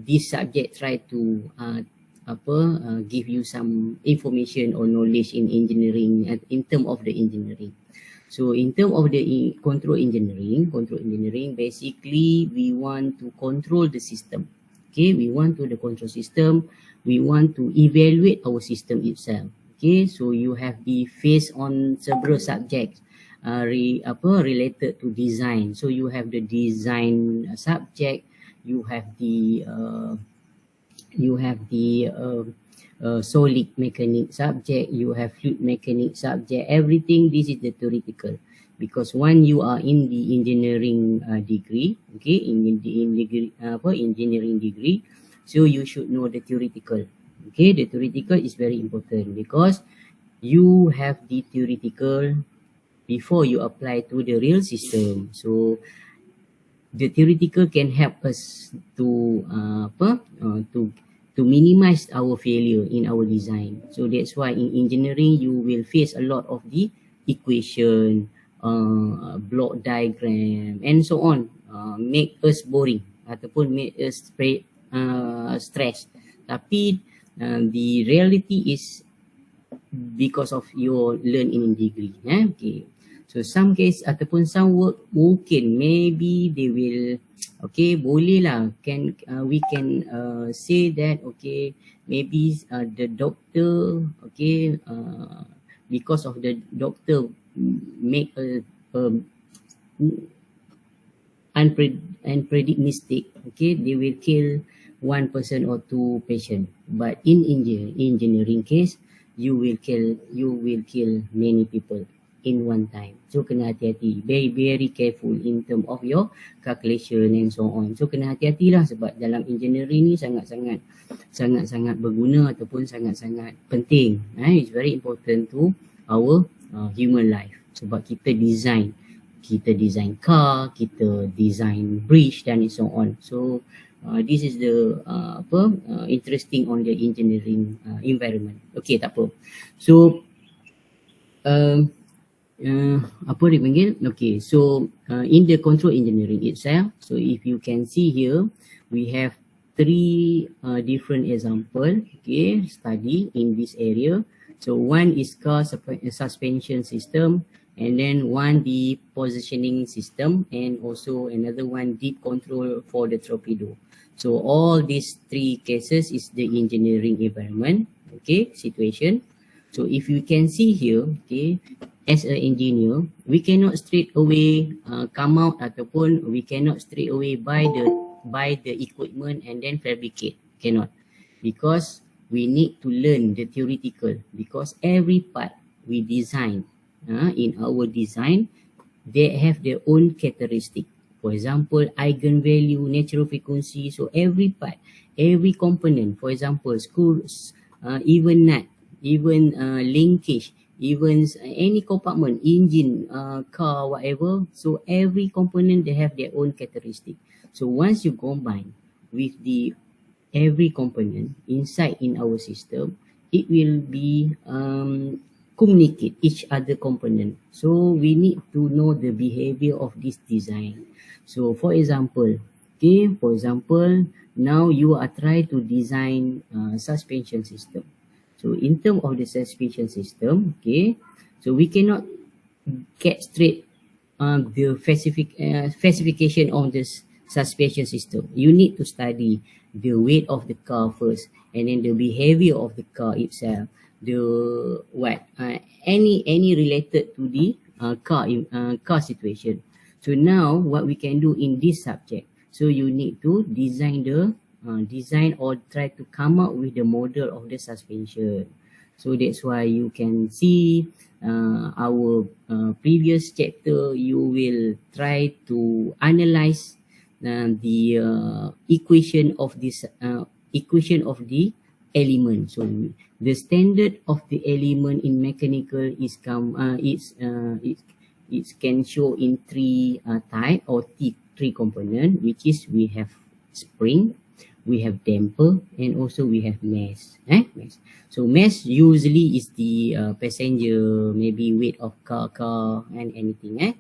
this subject try to give you some information or knowledge in engineering, in term of the engineering. So in term of the control engineering, basically we want to control the system. Okay, we want to the control system. We want to evaluate our system itself. Okay, so you have the phase on several subjects related to design. So you have the design subject, you have the solid mechanic subject, you have fluid mechanic subject, everything. This is the theoretical, because when you are in the engineering degree, okay, in degree engineering degree, so you should know the theoretical. Okay, the theoretical is very important because you have the theoretical before you apply to the real system. So the theoretical can help us to to minimize our failure in our design. So that's why in engineering you will face a lot of the equation, block diagram and so on, make us boring ataupun make us stress. Tapi the reality is because of your learn in degree. Okay. So some case ataupun some work mungkin maybe they will, okay, boleh lah, can we can say that, okay, maybe the doctor, okay, because of the doctor make a unpredict mistake, okay, they will kill one person or two patient. But in engineering case, you will kill many people in one time. So kena hati-hati, very careful in term of your calculation and so on. So kena hati-hatilah sebab dalam engineering ni sangat-sangat berguna ataupun sangat-sangat penting. It's very important to our human life sebab kita design car, kita design bridge dan so on. So this is the interesting on the engineering environment. Okay, tak apa. So apa dia panggil? Okay, so in the control engineering itself, so if you can see here, we have three different example, okay, study in this area. So one is car suspension system, and then one the positioning system, and also another one deep control for the torpedo. So all these three cases is the engineering environment, okay, situation. So if you can see here, okay, as an engineer, we cannot straight away come out ataupun we cannot straight away buy the equipment and then fabricate. Cannot, because we need to learn the theoretical, because every part we design in our design, they have their own characteristic. For example, eigenvalue, natural frequency. So every part, every component, for example, screws, even nut, even linkage, even any compartment, engine, car, whatever. So every component, they have their own characteristic. So once you combine with the every component inside in our system, it will be communicate each other component. So we need to know the behavior of this design. So for example, okay, now you are trying to design suspension system. So in terms of the suspension system, okay, so we cannot get straight the specification of this suspension system. You need to study the weight of the car first, and then the behavior of the car itself, the any related to the car situation. So now what we can do in this subject, so you need to design the design or try to come up with the model of the suspension. So that's why you can see our previous chapter, you will try to analyze the equation of this equation of the element. So the standard of the element in mechanical is it can show in three type or three component, which is we have spring, we have damper, and also we have mass. Mass. So mass usually is the passenger, maybe weight of car and anything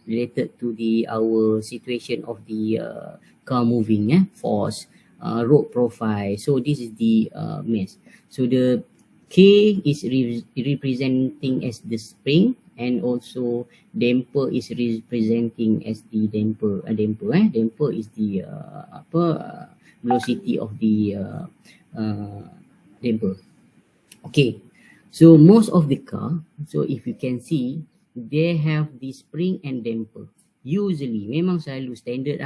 related to the our situation of the car moving, force, road profile. So this is the mass. So the K is representing as the spring, and also damper is representing as the damper. Damper is the velocity of the damper. Okay, so most of the car, so if you can see, they have the spring and damper. Usually, memang selalu standard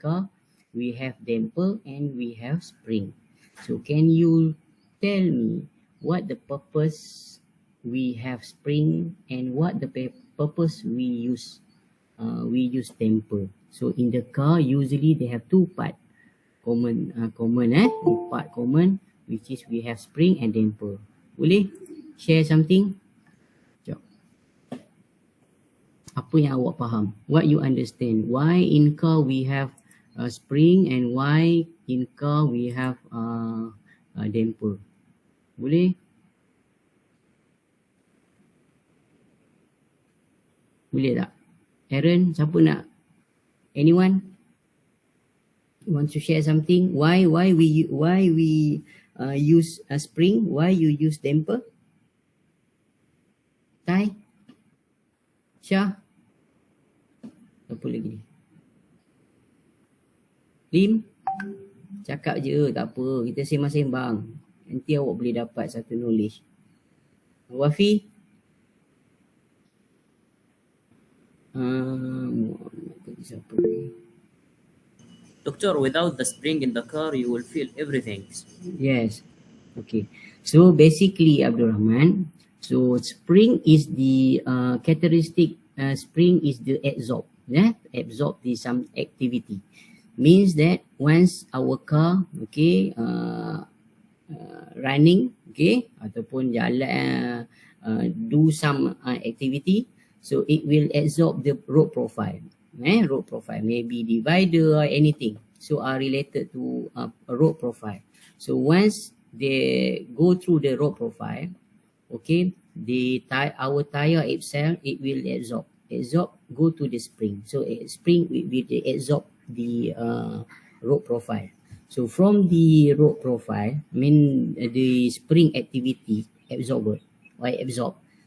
car, we have damper and we have spring. So can you tell me what the purpose we have spring and what the purpose we use damper? So in the car, usually they have two part common, part common, which is we have spring and damper. Boleh share something? Jom. Apa yang awak faham? What you understand? Why in car we have spring and why in car we have damper? Boleh? Boleh tak? Aaron, siapa nak? Anyone? Want to share something? Why we use a spring? Why you use damper? Tai? Syah? Apa lagi ni? Lim? Cakap je, tak apa. Kita sembang-sembang. Nanti awak boleh dapat satu knowledge. Wafi? Siapa ni? Doctor, without the spring in the car, you will feel everything. Yes. Okay. So basically, Abdul Rahman, so spring is the characteristic. Spring is the absorb. Absorb the some activity. Means that once our car, okay, running, okay, ataupun jalan, do some activity, so it will absorb the road profile. Road profile, maybe divider or anything. So are related to a road profile. So once they go through the road profile, okay, our tire itself, it will absorb, go to the spring. So spring will absorb the road profile. So from the road profile, the spring activity absorb.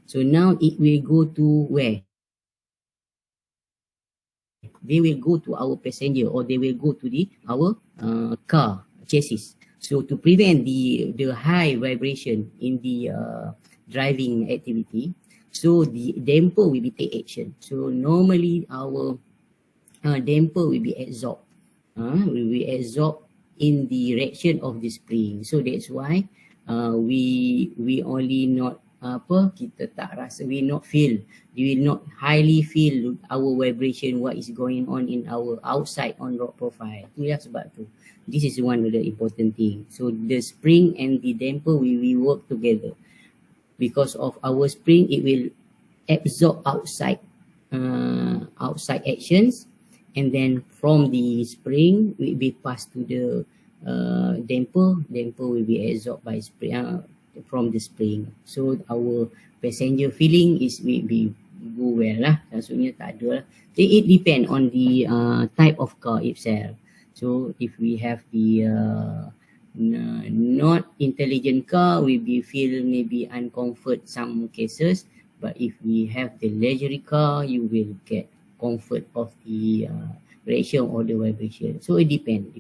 So now it will go to where? They will go to our passenger, or they will go to our car chassis. So to prevent the high vibration in the driving activity, so the damper will be take action. So normally our damper will be absorbed. Will be absorbed in the direction of the spring. So that's why we only not kita tak rasa, we will not highly feel our vibration, what is going on in our outside on road profile. Itulah sebab tu. This is one of the important thing. So the spring and the damper we work together. Because of our spring, it will absorb outside actions, and then from the spring will be passed to the damper will be absorbed by spring from the spring. So our passenger feeling is will be go well lah. Maksudnya tak ada lah. It depend on the type of car itself. So if we have the not intelligent car, we be feel maybe uncomfort some cases. But if we have the luxury car, you will get comfort of the reaction or the vibration. So it depend.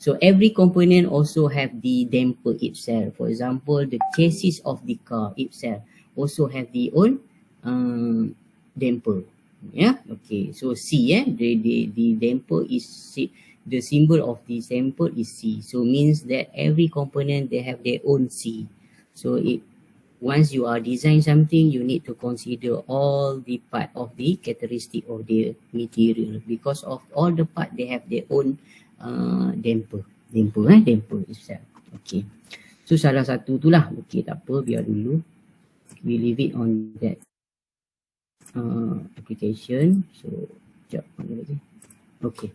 So every component also have the damper itself. For example, the chassis of the car itself also have the own damper. Yeah. Okay. So C, the damper is C. The symbol of the damper is C. So means that every component they have their own C. So once you are design something, you need to consider all the part of the characteristic of the material, because of all the part they have their own damper itself. Okay. So salah satu tu lah. Okay, tak apa, biar dulu. We leave it on that application. So, sekejap, mana lagi? Okay.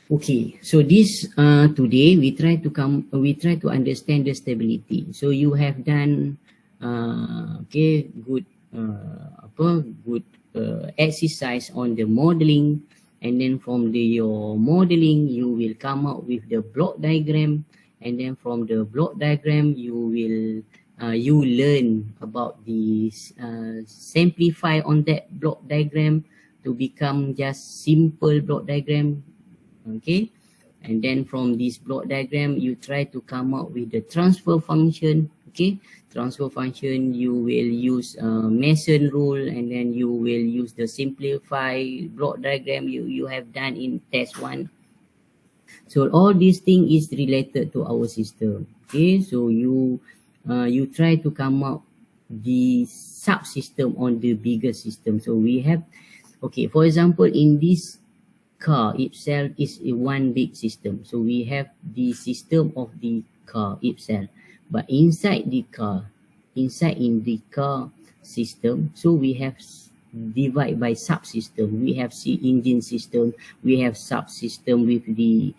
Okay, so this today we try to understand the stability. So you have done good exercise on the modeling and then from your modeling you will come up with the block diagram, and then from the block diagram you will you learn about the simplify on that block diagram to become just simple block diagram. Okay, and then from this block diagram you try to come up with the transfer function. Okay, transfer function you will use Mason rule, and then you will use the simplify block diagram you have done in test 1. So all these thing is related to our system. Okay, so you try to come up the subsystem on the bigger system. So we have, okay, for example, in this car itself is a one big system. So we have the system of the car itself, but inside the car, inside in the car system, so we have divide by subsystem. We have engine system, we have subsystem with the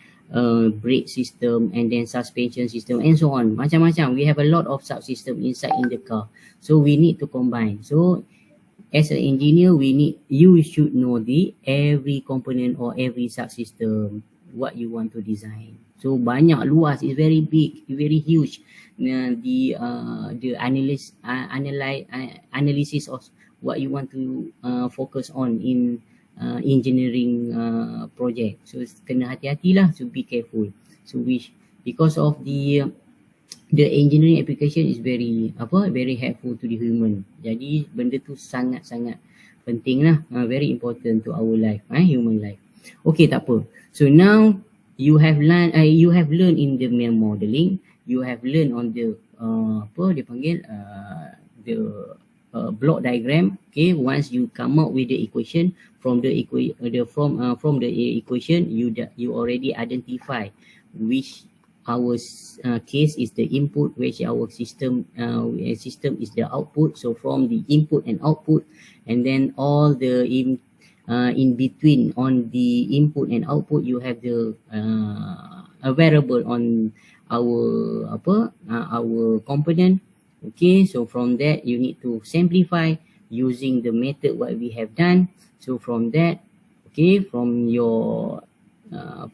brake system, and then suspension system, and so on. Macam-macam. We have a lot of subsystem inside in the car. So we need to combine. So as an engineer, you should know the every component or every subsystem what you want to design. So banyak, luas, is very big, very huge. The analysis of what you want to focus on in engineering project. So kena hati-hatilah, so be careful. So because of the engineering application is very very helpful to the human. Jadi benda tu sangat-sangat penting lah, very important to our life, human life. Okay, tak apa. So now you have learned in the modeling, you have learned on the the block diagram. Okay, once you come up with the equation from the equation, you already identify which our case is the input, which our system is the output. So from the input and output, and then all the in between on the input and output, you have the a variable on our our component. Okay, so from that you need to simplify using the method what we have done. So from that, okay, from your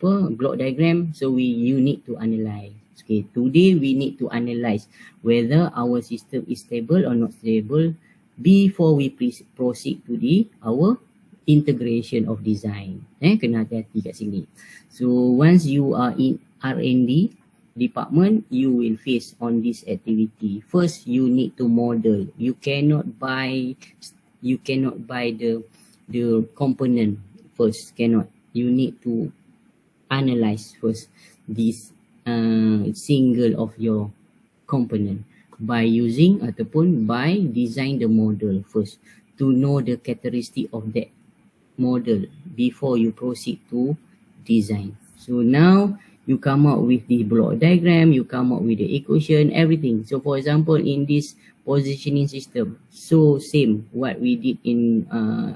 block diagram, so you need to analyze. Okay, today we need to analyze whether our system is stable or not stable before we proceed to our integration of design. Kena hati-hati kat sini. So once you are in R&D department, you will face on this activity. First, you need to model. You cannot buy the component first. Cannot. You need to analyze first this single of your component by using ataupun by design the model first to know the characteristic of that model before you proceed to design. So now you come up with the block diagram, you come up with the equation, everything. So for example, in this positioning system, so same what we did in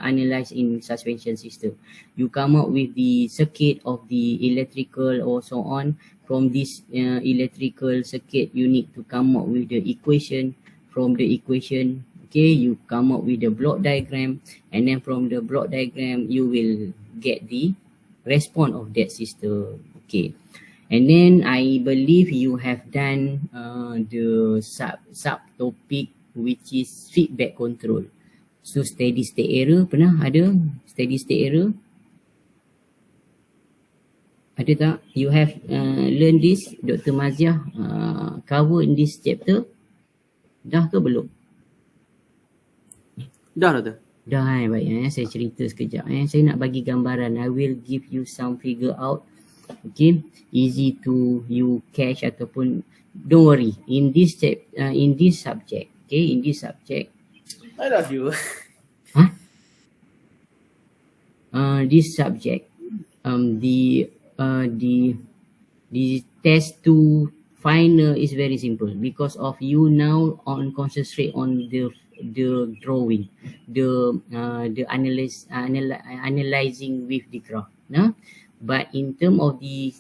analyze in suspension system. You come up with the circuit of the electrical or so on. From this electrical circuit, you need to come up with the equation. From the equation, okay, you come up with the block diagram, and then from the block diagram, you will get the response of that system. Okay, and then I believe you have done the subtopic which is feedback control. So steady state error, pernah ada steady state error? Ada tak? You have learned this, Dr. Maziah cover in this chapter? Dah ke belum? Dah lah tu. Dah, baik. Saya cerita sekejap. Saya nak bagi gambaran. I will give you some figure out. Okay, easy to you catch ataupun don't worry. In this subject, okay, in this subject. I love you. Huh? This subject, the test 2 final is very simple because of you now concentrate on the drawing, the analyzing with the graph. But in terms of the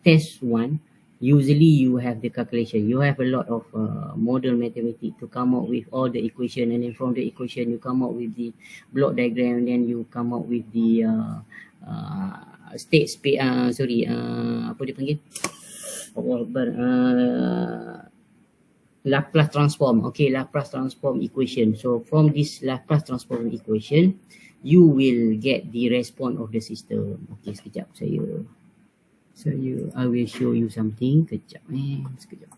test 1, usually you have the calculation. You have a lot of model mathematics to come up with all the equation, and then from the equation you come up with the block diagram, and then you come up with the state space. Apa dia panggil? Laplace transform. Okay, Laplace transform equation. So from this Laplace transform equation, you will get the response of the system. Okay, sekejap I will show you something. Sekejap. Sekejap.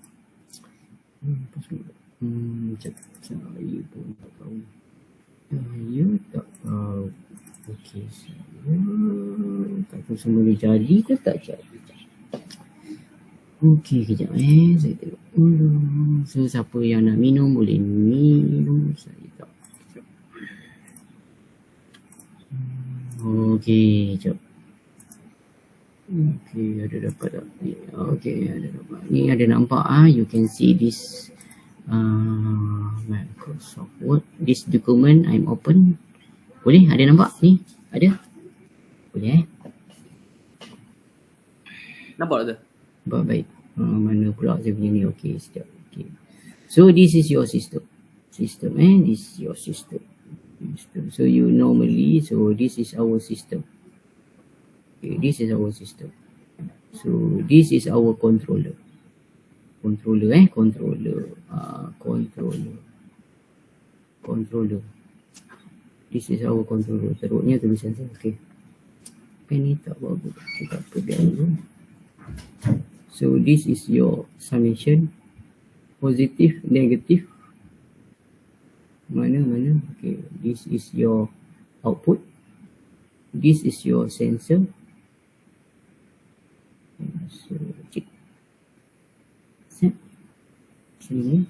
Saya pun tak tahu. Saya tak tahu. Okay, saya tak tahu semua ni jadi ke tak jadi. Okey, kejap saya tengok dulu. So siapa yang nak minum boleh minum. Saya tak. Okey, kejap. Okey, ada dapat tak? Okey, ada dapat. Ni ada nampak you can see this Microsoft Word. This document I'm open. Boleh? Ada nampak ni? Ada? Boleh Nampak tak? Baik. Mana pula saya punya ni? Okey, sekejap. Okay. So this is your system. This is your system. So you normally, so this is our system. Okay, this is our system. So this is our controller. Controller. This is our controller. Teruknya tulisan saya. Okay. Pen ni tak bagus. Kita biar dulu. So this is your summation, positive, negative. Mana? Okay, this is your output. This is your sensor. So check. Set. Sini.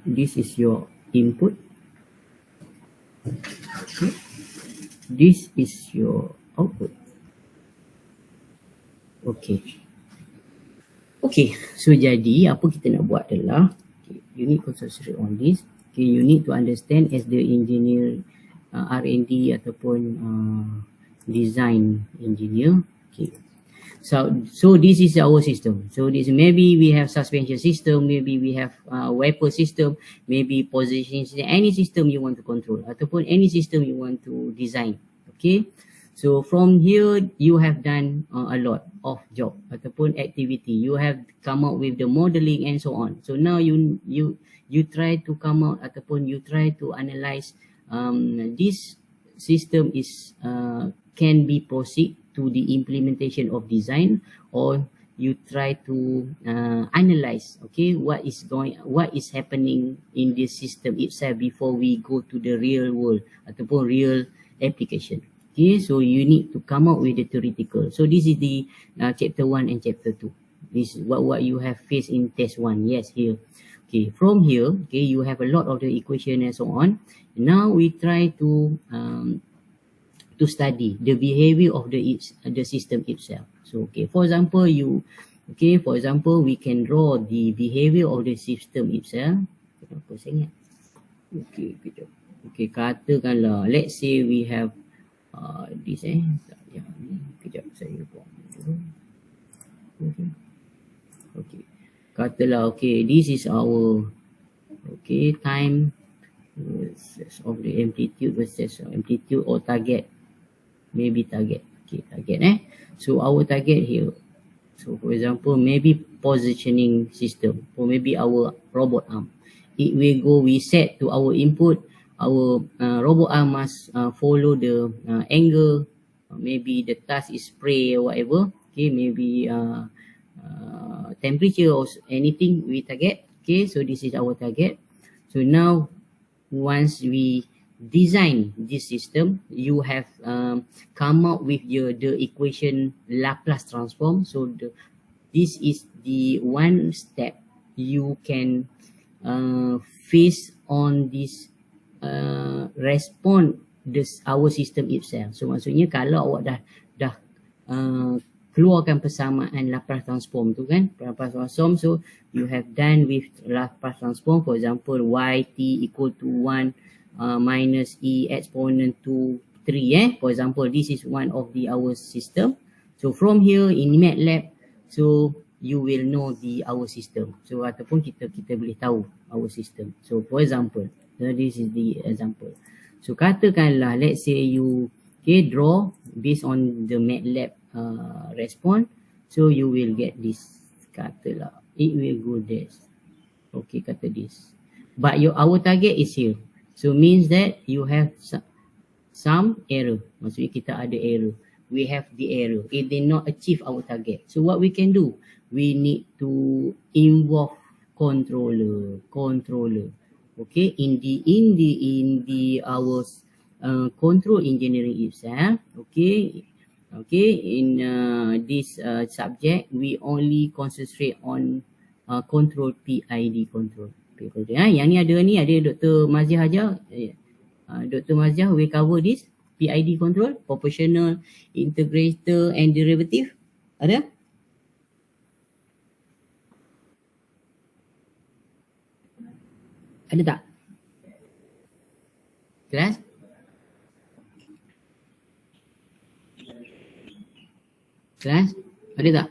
This is your input. Okay. This is your output. Okay, so jadi apa kita nak buat adalah you need to concentrate on this. Okay, you need to understand as the engineer, R&D ataupun design engineer. Okay, so this is our system. So this maybe we have suspension system, maybe we have wiper system, maybe positioning system, any system you want to control ataupun any system you want to design. Okay. So from here, you have done a lot of job ataupun activity. You have come up with the modeling and so on. So now you try to come out ataupun you try to analyze this system is can be proceed to the implementation of design, or you try to analyze what is happening in this system itself before we go to the real world ataupun real application. Okay, so you need to come up with the theoretical. So this is the chapter 1 and chapter 2. This is what you have faced in test 1. Yes, here. Okay, from here, okay, you have a lot of the equation and so on. Now we try to study the behavior of the system itself. So okay, for example, we can draw the behavior of the system itself. Kenapa saya ingat? Okay, kejap. Okay, katakanlah, let's say we have this kejap saya buat dulu. Okay, katalah this is our time of the amplitude versus amplitude or target, maybe target. So our target here, so for example, maybe positioning system, or maybe our robot arm. We set to our input. Our robot arm must follow the angle. Maybe the task is spray or whatever. Okay, maybe temperature or anything we target. Okay, so this is our target. So now, once we design this system, you have come up with the equation Laplace transform. So this is the one step you can face on this respond our system itself. So maksudnya kalau awak dah keluarkan persamaan Laplace transform tu kan, Laplace transform, so you have done with Laplace transform. For example, yt equal to 1 minus e exponent to 3. For example, this is one of our system. So from here in MATLAB, so you will know our system. So ataupun kita boleh tahu our system. So for example, this is the example. So katakanlah, let's say you draw based on the MATLAB response. So you will get this, katalah it will go this. Okay, kata this. But our target is here. So means that you have some error. Maksudnya kita ada error. We have the error. It did not achieve our target. So what we can do? We need to involve controller. Okay, in our control engineering itself. Okay, in this subject, we only concentrate on control PID control. Yang ni ada Dr. Mazia ajar. Dr. Mazia will cover this PID control, proportional, integrator and derivative. Ada? Ada tak? Kelas? Kelas? Ada tak?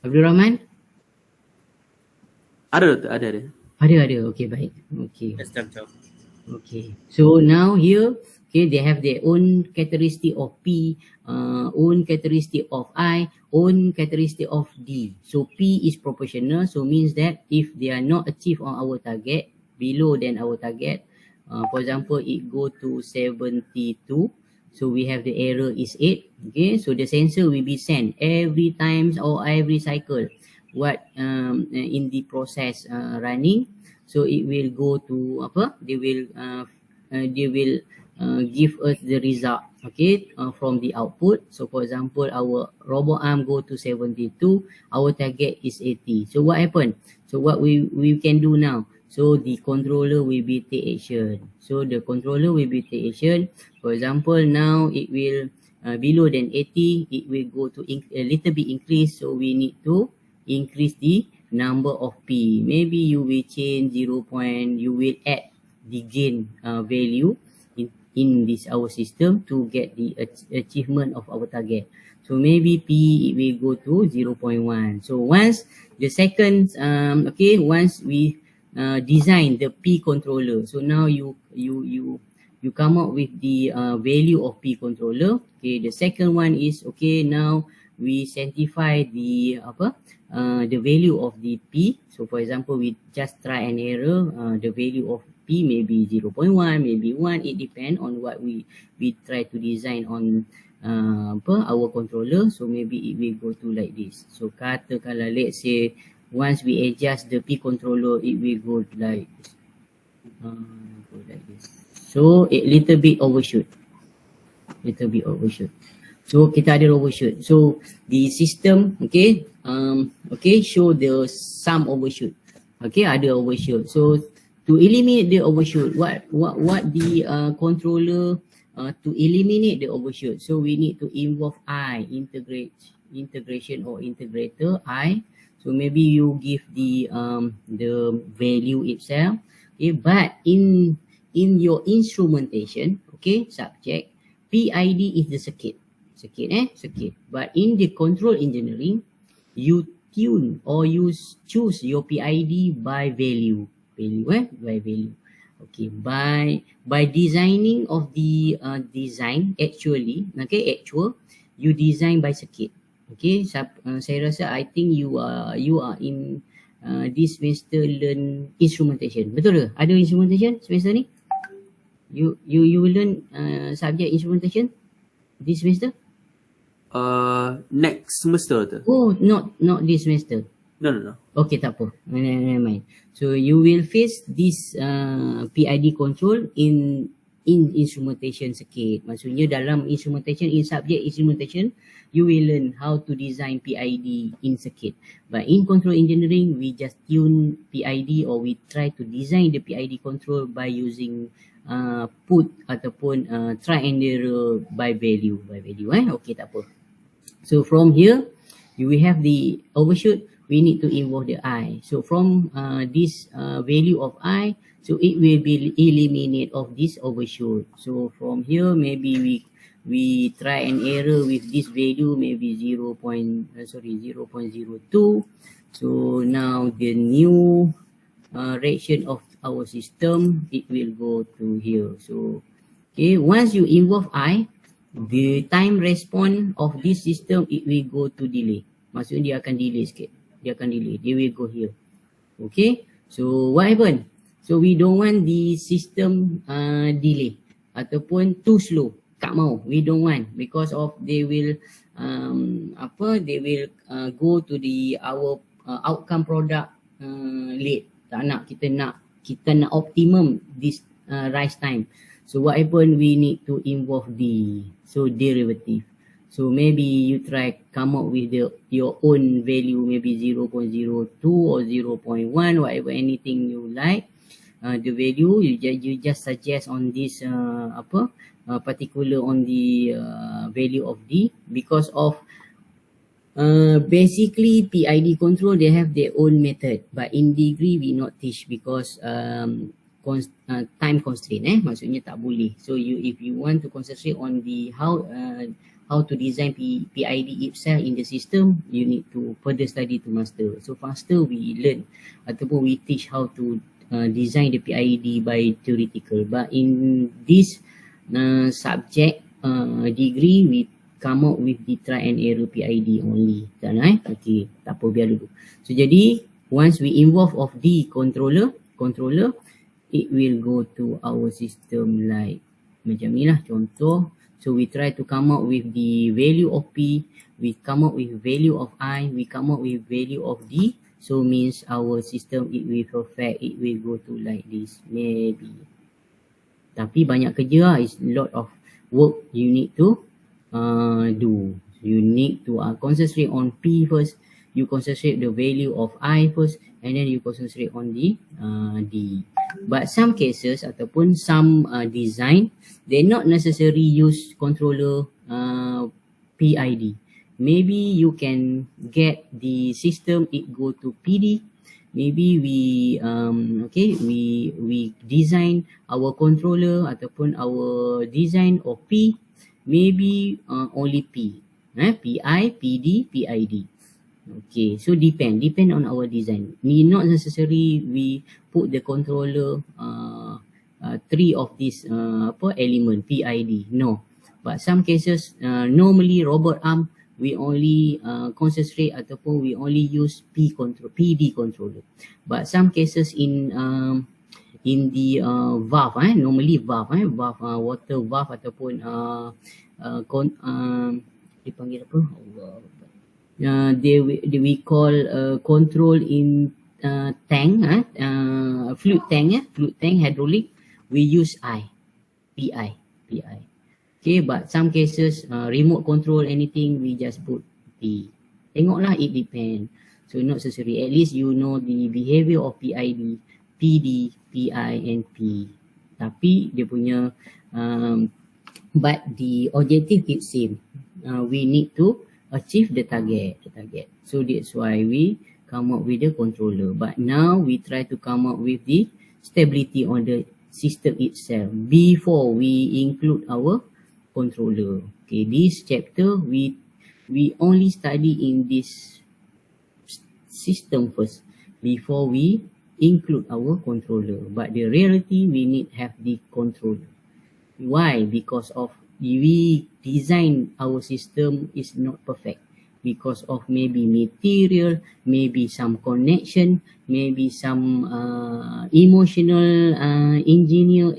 Abdul Rahman? Ada. Ada. Okay, baik. Okay. Yes, Doctor. Okay. So now here, okay, they have their own characteristic of P, own characteristic of I, own characteristic of D. So P is proportional. So means that if they are not achieved on our target, below than our target, for example, it go to 72. So we have the error is 8. Okay, so the sensor will be sent every times or every cycle what in the process running. So it will go to apa? They will give us the result. Okay, from the output. So for example, our robot arm go to 72. Our target is 80. So what happened? So what we can do now? So the controller will be take action. So the controller will be take action. For example, now it will below than 80. It will go to a little bit increase. So we need to increase the number of P. Maybe you will change 0. You will add the gain value in this our system to get the achievement of our target. So maybe P it will go to 0.1. So once the second once we design the P controller. So now you come up with the value of P controller. Okay, the second one is okay. Now we sanctify the the value of the P. So for example, we just try an error. The value of P maybe 0.1, maybe 1. It depends on what we try to design on our controller. So maybe it will go to like this. So katakanlah, let's say once we adjust the P controller, it will go like this. So a little bit overshoot. So kita ada overshoot. So the system, show the some overshoot. Okay, ada overshoot. So to eliminate the overshoot, what the controller to eliminate the overshoot? So we need to involve I, integration or integrator I. So maybe you give the value itself. Okay, but in your instrumentation, okay, subject, PID is the circuit. But in the control engineering, you tune or you choose your PID by value. By value. Okay, by designing of the design actual, you design by circuit. Okay, saya rasa I think you are in this semester learn instrumentation. Betul ke? Ada instrumentation semester ni? You learn subject instrumentation this semester? Next semester tu. Oh, not this semester. No. Okay, tak apa. Never mind. So you will face this PID control in instrumentation circuit. Maksudnya dalam instrumentation, in subject instrumentation, you will learn how to design PID in circuit. But in control engineering, we just tune PID or we try to design the PID control by using put ataupun try and error by value. Okay, tak apa. So from here, you will have the overshoot. We need to involve the I. So from this value of I, so it will be eliminate of this overshoot. So from here, maybe we try and error with this value, maybe 0.02. So now the new reaction of our system, it will go to here. So okay, once you involve I, the time response of this system, it will go to delay. Maksudnya dia akan delay sikit. Dia akan delay. Dia will go here. Okay. So what happened? So we don't want the system delay ataupun too slow. Tak mau. We don't want because of they will they will go to the our outcome product late. Tak nak, kita nak optimum this rise time. So what happened? We need to involve D. So derivative. So maybe you try come up with your own value, maybe 0.02 or 0.1, whatever, anything you like. The value you just suggest on this particular on the value of D, because of basically PID control, they have their own method, but in degree we not teach because time constraint, maksudnya tak boleh. So if you want to concentrate on the how to design PID itself in the system, you need to further study to master. So faster we learn ataupun we teach how to design the PID by theoretical, but in this subject degree we come out with the try and error PID only. Okay, tak apa, biar dulu. So jadi once we involve of the controller, it will go to our system like macam ni lah contoh. So we try to come up with the value of P, we come up with value of I, we come up with value of D. So means our system it will perfect, it will go to like this maybe. Tapi banyak kerja lah, it's a lot of work you need to do. You need to concentrate on P first, you concentrate the value of I first, and then you concentrate on the D. But some cases ataupun some design, they not necessarily use controller PID. Maybe you can get the system it go to PD. Maybe we we design our controller ataupun our design of P, maybe only P, PI, PD, PID. Okay, so depend on our design. Not necessary we put the controller three of this element PID. No, but some cases normally robot arm we only concentrate ataupun we only use PD controller. But some cases in the valve, normally valve, water valve ataupun dipanggil apa? We call control in tank, fluid tank hydraulic. We use PI. Okay, but some cases remote control anything we just put P. Tengoklah, it depends. So not necessary. At least you know the behavior of PID, PD, PI and P. Tapi dia punya but the objective is same. We need to achieve the target. So that's why we come up with the controller. But now we try to come up with the stability on the system itself before we include our controller. Okay, this chapter we only study in this system first before we include our controller. But the reality we need have the controller. Why? Because of we design our system is not perfect because of maybe material, maybe some connection, maybe some emotional engineer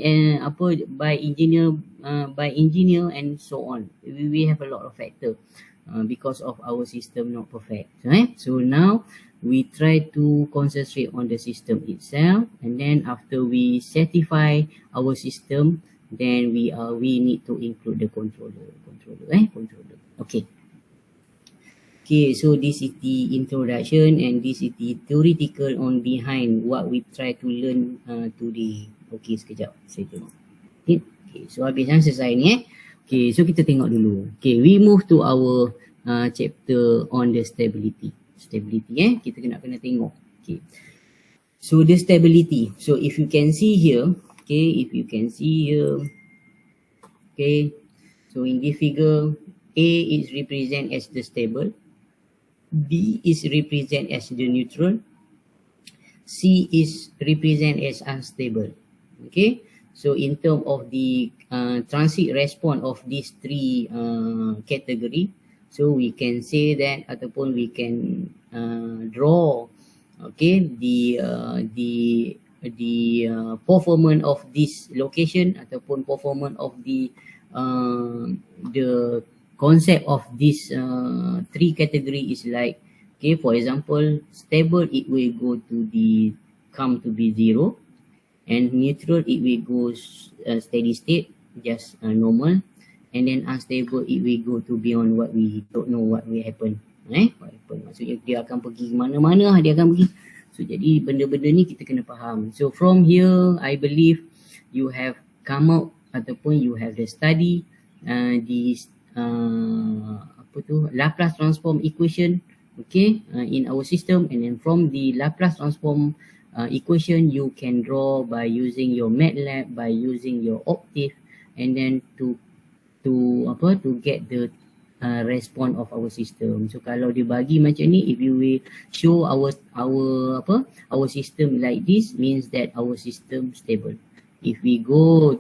by engineer and so on. We have a lot of factor because of our system not perfect, right? So now we try to concentrate on the system itself, and then after we certify our system, then we need to include the controller. Okay, so this is the introduction and this is the theoretical on behind what we try to learn today. Okay, sekejap saya tengok. Okay, so habis selesai ni Okay, so kita tengok dulu. Okay, we move to our chapter on the stability. Kita kena tengok. Okay, so the stability. So if you can see here, okay, So in this figure, A is represent as the stable, B is represent as the neutral, C is represent as unstable. Okay, so in terms of the transit response of these three category, so we can say that ataupun we can draw, okay, the performance of this location ataupun performance of the concept of this three category is like, okay, for example, stable it will go to the come to be 0, and neutral it will go steady state, just normal, and then unstable it will go to beyond what we don't know what will happen. What happen, maksudnya dia akan pergi mana-mana, dia akan pergi. So jadi benda-benda ni kita kena faham. So from here I believe you have come out ataupun you have the study this apa tu, Laplace transform equation, okay, in our system, and then from the Laplace transform equation you can draw by using your MATLAB, by using your Octave, and then to get the response of our system. So kalau dia bagi macam ni, if you will show our system like this, means that our system stable. If we go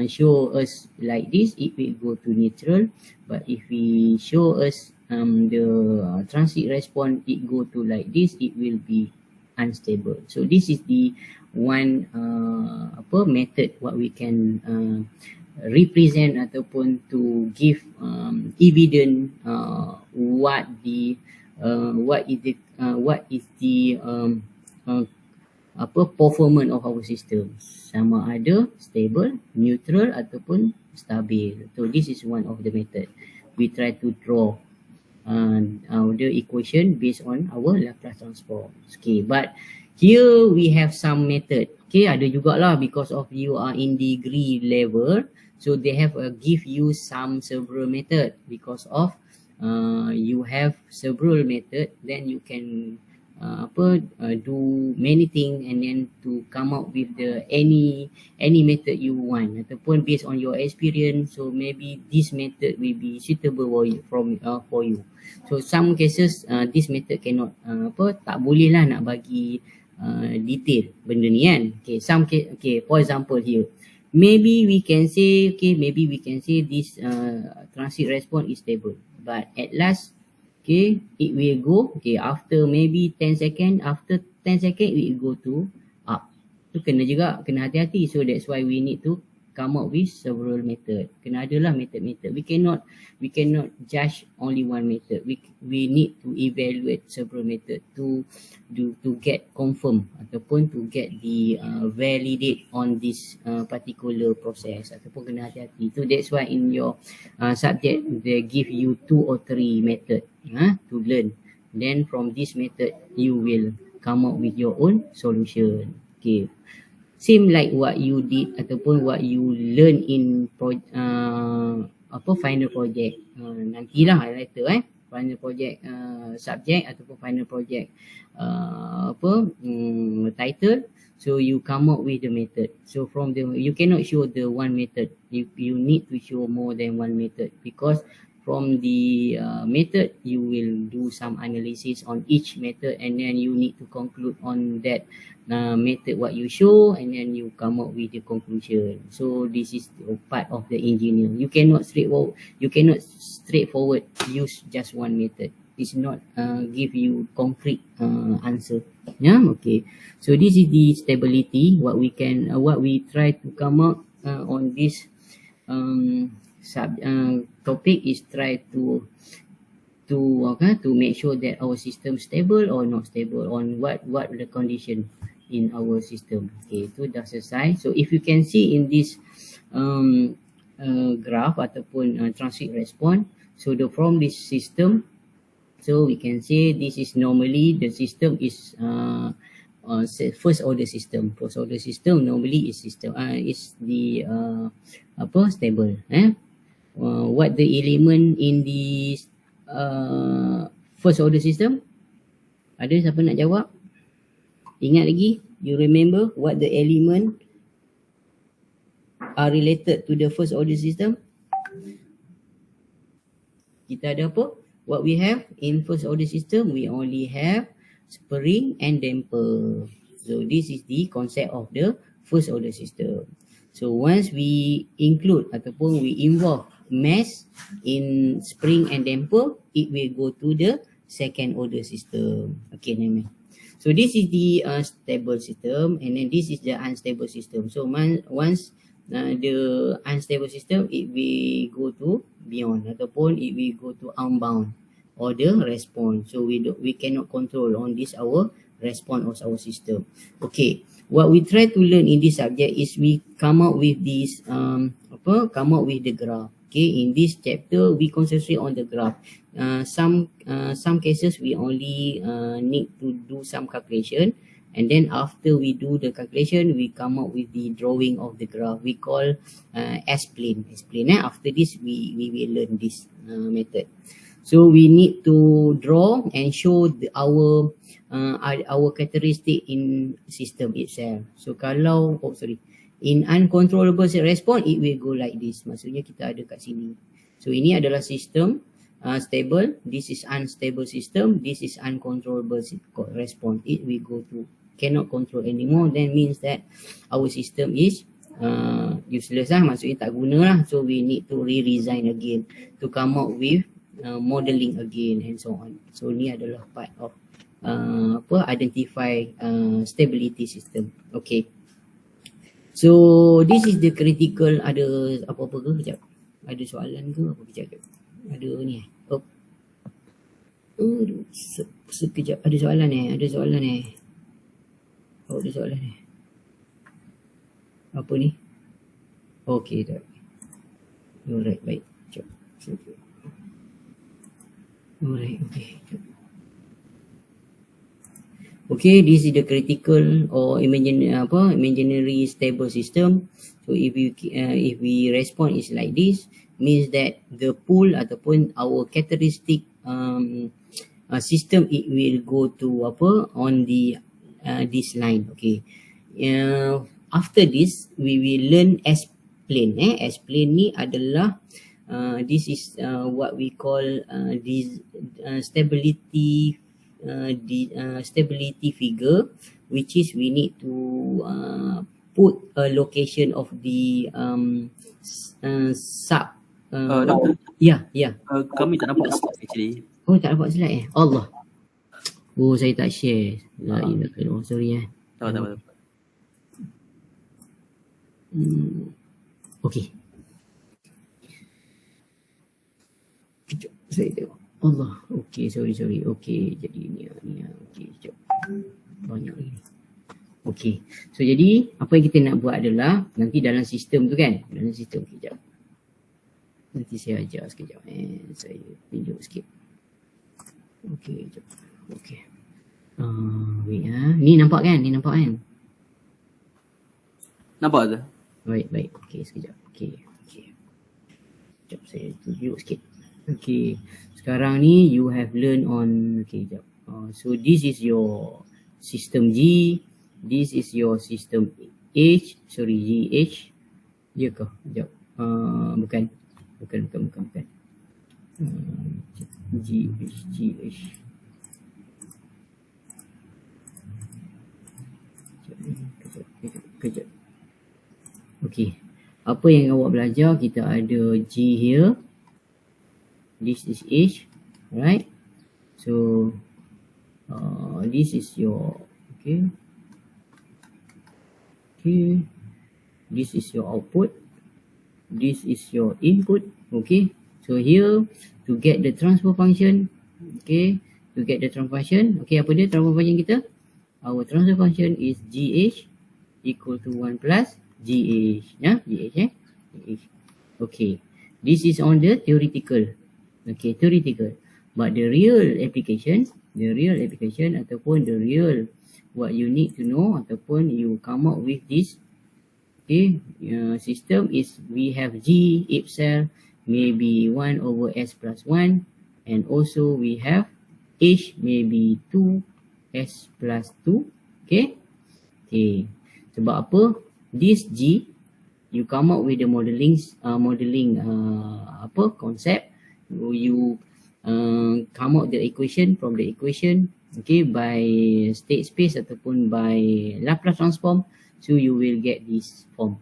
show us like this, it will go to neutral, but if we show us the transit response, it go to like this, it will be unstable. So this is the one method what we can represent ataupun to give evidence what is the performance of our system, sama ada stable, neutral ataupun stabil. So this is one of the method we try to draw the equation based on our Laplace transform. Okay, but here we have some method. Okay, ada jugalah, because of you are in degree level, so they have give you several method. Because of you have several method, then you can do many things, and then to come out with the any method you want ataupun based on your experience. So maybe this method will be suitable for you. So some cases this method cannot tak boleh lah nak bagi detail benda ni kan. Okay, okay, for example here, maybe we can say this transit response is stable, but at last, okay, it will go, okay, after maybe 10 seconds, after 10 seconds it will go to up. So kena hati-hati. So that's why we need to come up with several method. Kena adalah method-method. We cannot judge only one method. We need to evaluate several method to get confirm ataupun to get the validate on this particular process, ataupun kena hati-hati. So that's why in your subject they give you 2 or 3 method to learn. Then from this method you will come up with your own solution. Okay, same like what you did ataupun what you learn in final project. Nantilah later final project subject ataupun final project title. So you come up with the method. So from the, you cannot show the one method. You need to show more than one method, because from the method you will do some analysis on each method, and then you need to conclude on that method what you show, and then you come up with the conclusion. So this is part of the engineer. You cannot straightforward use just one method. It's not give you concrete answer. Yeah, okay. So this is the stability what we try to come out on this topic, is try to make sure that our system stable or not stable, on what the condition in our system. Okay, itu dah selesai. So if you can see in this graph ataupun transit response, so from this system, so we can say this is normally the system is first order system. First order system normally is the stable. What the element in the first order system? Ada siapa nak jawab? Ingat lagi? You remember what the element are related to the first order system? kita ada apa? What we have in first order system, we only have spring and damper. So this is the concept of the first order system. So once we include ataupun we involve mass in spring and damper, it will go to the second order system. Okay, Name. So this is the stable system, and then this is the unstable system. So once the unstable system, it will go to beyond ataupun it will go to unbound or the response. So we cannot control on this our response of our system. Okay, what we try to learn in this subject is we come up with this come up with the graph. Okay, in this chapter we concentrate on the graph. Some cases we only need to do some calculation, and then after we do the calculation, we come up with the drawing of the graph. We call S-plane. After this, we will learn this method. So we need to draw and show our characteristic in system itself. So kalau in uncontrollable response, it will go like this. Maksudnya kita ada kat sini. So ini adalah sistem stable. This is unstable system. This is uncontrollable response. It will go to cannot control anymore. That means that our system is useless lah. Maksudnya tak guna lah. So we need to re-design again to come up with modeling again and so on. So ni adalah part of identify stability system. Okay. So this is the critical. Ada apa-apa ke? Kejap. Ada soalan ke apa? Kejap. Ada ni oh. Sekejap. Ada soalan Ada soalan Oh, ada soalan Apa ni? Okay, tak. Alright, baik. Sekejap. Alright, okay. Okay, this is the critical or imaginary stable system. So if we respond is like this, means that the pool ataupun our characteristic system, it will go to on the this line. Okay. After this, we will learn S-plane. S-plane ni adalah this is what we call this stability stability figure, which is we need to put a location of the sub. Kami tak nampak slide actually. Oh, tak nampak slide Allah. Oh, saya tak share. La ilaha illallah. Sorry Tak apa. Okay. Kejap, saya tengok. Allah. Okay, sorry. Okay, jadi ni. Okay, sekejap. Banyak lagi. Okay. So jadi apa yang kita nak buat adalah nanti dalam sistem tu kan. Dalam sistem kejap. Nanti saya ajar sekejap. Saya tunjuk sikit. Okay, sekejap. Okay. Wait Ni nampak kan? Nampak tu? Baik. Okay, sekejap. Okay. Sekejap saya tunjuk sikit. Okay. Sekarang ni you have learned on sekejap. So this is your system G. This is your system H. Sorry, GH. Ya ke? Sekejap. Bukan. GH. Kejap. Okay. Apa yang awak belajar, kita ada G here. This is H, right? So this is your okay. This is your output. This is your input. Okay. So here to get the transfer function. Okay. Okay, apa dia transfer function kita? Our transfer function is GH equal to 1 plus GH. GH. Okay. This is on the theoretical. Okay, theoretical. But the real application ataupun the real what you need to know ataupun you come up with this system is we have G itself maybe 1 over S plus 1, and also we have H maybe 2 S plus 2. Okay. Sebab apa? This G, you come up with the modeling concept, So you come out the equation from the equation, okay, by state space ataupun by Laplace transform, so you will get this form.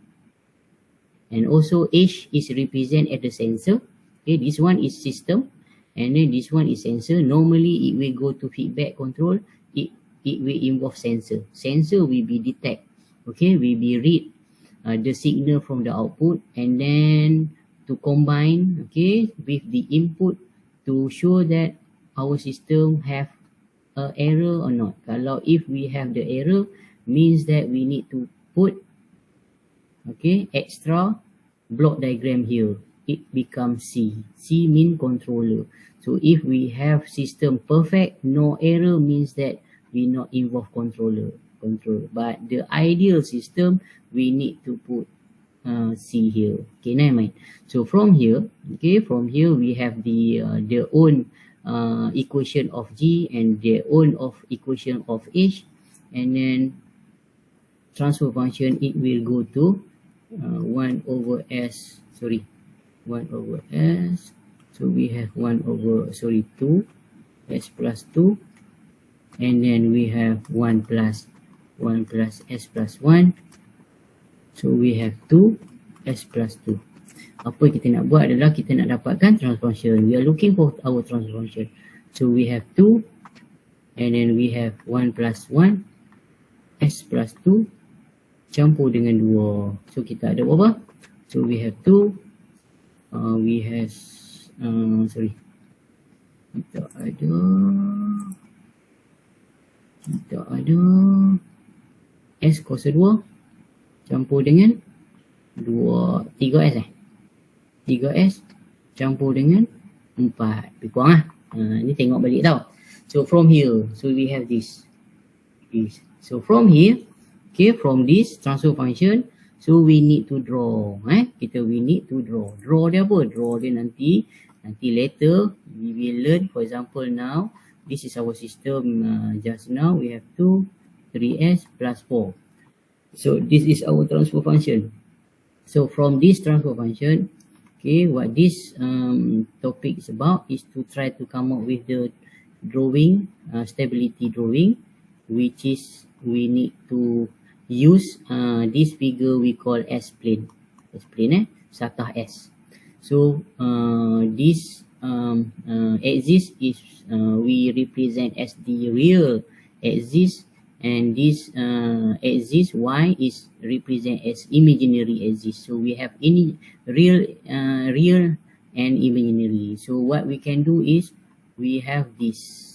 And also H is represent as the sensor. Okay, this one is system, and then this one is sensor. Normally it will go to feedback control. It will involve sensor. Sensor will be detect. Okay, will be read the signal from the output, and then to combine, okay, with the input to show that our system have a error or not. Kalau if we have the error, means that we need to put, okay, extra block diagram here. It becomes C. C mean controller. So if we have system perfect, no error, means that we not involve controller. But the ideal system, we need to put C here. Okay, never mind. So from here, okay, from here we have their own equation of G and their own of equation of H, and then transfer function, it will go to 1 over S, sorry, 1 over S. So we have 1 over, sorry, 2, S plus 2, and then we have 1 plus S plus 1. So we have 2 S plus 2. Apa kita nak buat adalah kita nak dapatkan transfer function. We are looking for our transfer function. So we have 2, and then we have 1 plus 1 S plus 2 campur dengan 2. So kita ada berapa? So we have 2, we have sorry, kita ada S kuasa 2 campur dengan 3S 3S campur dengan 4. Lebih kurang lah. Ni tengok balik tau. So from here, so we have this. So from here, okay, from this transfer function, so we need to draw. We need to draw. Draw dia apa? Draw dia nanti later we will learn. For example, now this is our system. Just now we have 2, 3S plus 4. So this is our transfer function. So from this transfer function, okay, what this topic is about is to try to come up with the drawing, stability drawing, which is we need to use this figure we call S-plane. S-plane, satah S. So this axis is we represent as the real axis, and this axis Y is represent as imaginary axis. So we have any real and imaginary. So what we can do is we have this.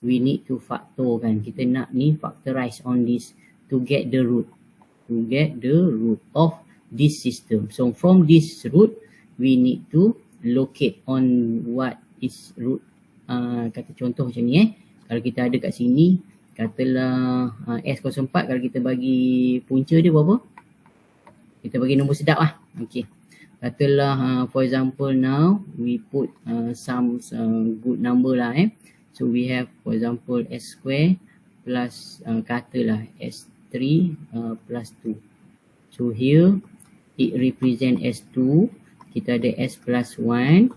We need to factor kan. Kita nak ni factorize on this to get the root. Of this system. So from this root, we need to locate on what is root. Kata contoh macam ni Kalau kita ada kat sini, katalah S04, kalau kita bagi punca dia berapa? Kita bagi nombor sedap lah. Okay. Katalah for example now, we put some good number lah So we have for example S square plus katalah S3 plus 2. So here it represent S2, kita ada S plus 1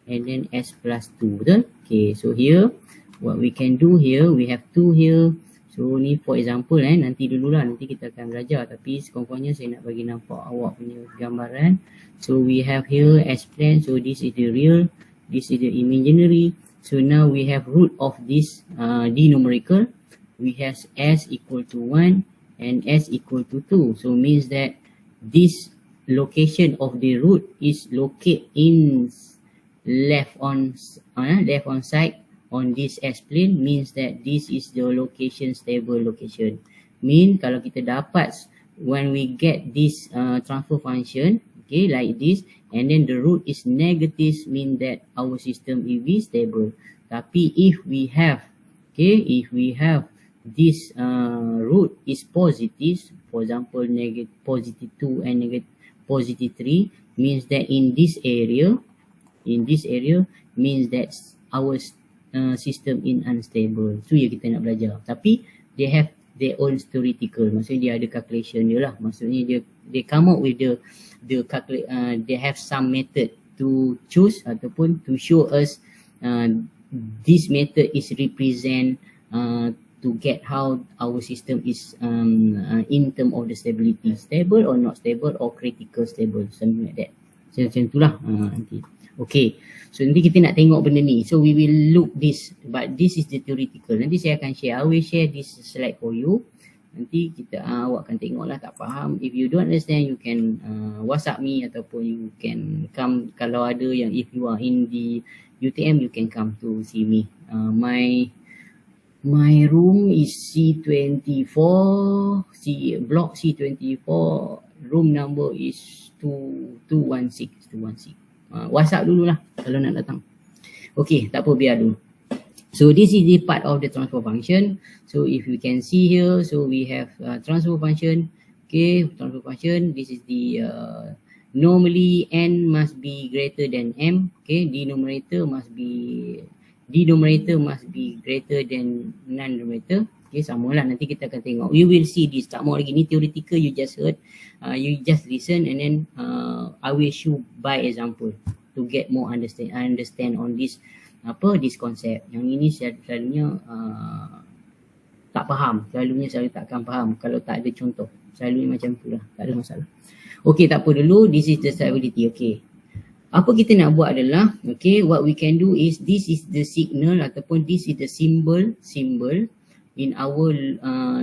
and then S plus 2, betul? Okay, so here what we can do here, we have 2 here. So ni for example nanti dululah, nanti kita akan belajar, tapi sekurang-kurangnya saya nak bagi nampak awak punya gambaran. So we have here S plane, so this is the real, this is the imaginary. So now we have root of this D numerical. We have S equal to 1 and S equal to 2. So means that this location of the root is located in left on side on this S plane, means that this is the location, stable location. Mean kalau kita dapat, when we get this transfer function, okay, like this, and then the root is negative, mean that our system is stable. Tapi if we have, okay, if we have this root is positive, for example negative positive 2 and negative positive 3, means that in this area means that our system in unstable. So ya kita nak belajar, tapi they have their own theoretical, maksudnya dia ada calculation dia lah, maksudnya dia come up with the calculate, they have some method to choose ataupun to show us this method is represent to get how our system is in term of the stability, stable or not stable or critical stable, something like that. So macam itulah nanti. Okay, so nanti kita nak tengok benda ni. So we will look this, but this is the theoretical. Nanti saya akan share, I will share this slide for you. Nanti kita awak akan tengok lah, tak faham. If you don't understand, you can WhatsApp me ataupun you can come. Kalau ada yang, if you are in the UTM, you can come to see me. My room is C24, block C24, room number is 216. WhatsApp dulu lah kalau nak datang. Okay, tak apa, biar dulu. So this is the part of the transfer function. So if you can see here, so we have transfer function. Okay, transfer function, this is the normally n must be greater than m. Okay, denominator must be greater than non-numerator. Okay, sama lah, nanti kita akan tengok. You will see this, tak mau lagi ni theoretical, you just heard, you just listen, and then I will show by example to get more understand on this this concept. Yang ini selalunya tak faham, selalu takkan faham kalau tak ada contoh. Selalunya macam tu lah, tak ada masalah. Okay, tak apa dulu, this is the stability. Okay, apa kita nak buat adalah, okay, what we can do is, this is the signal ataupun this is the symbol in our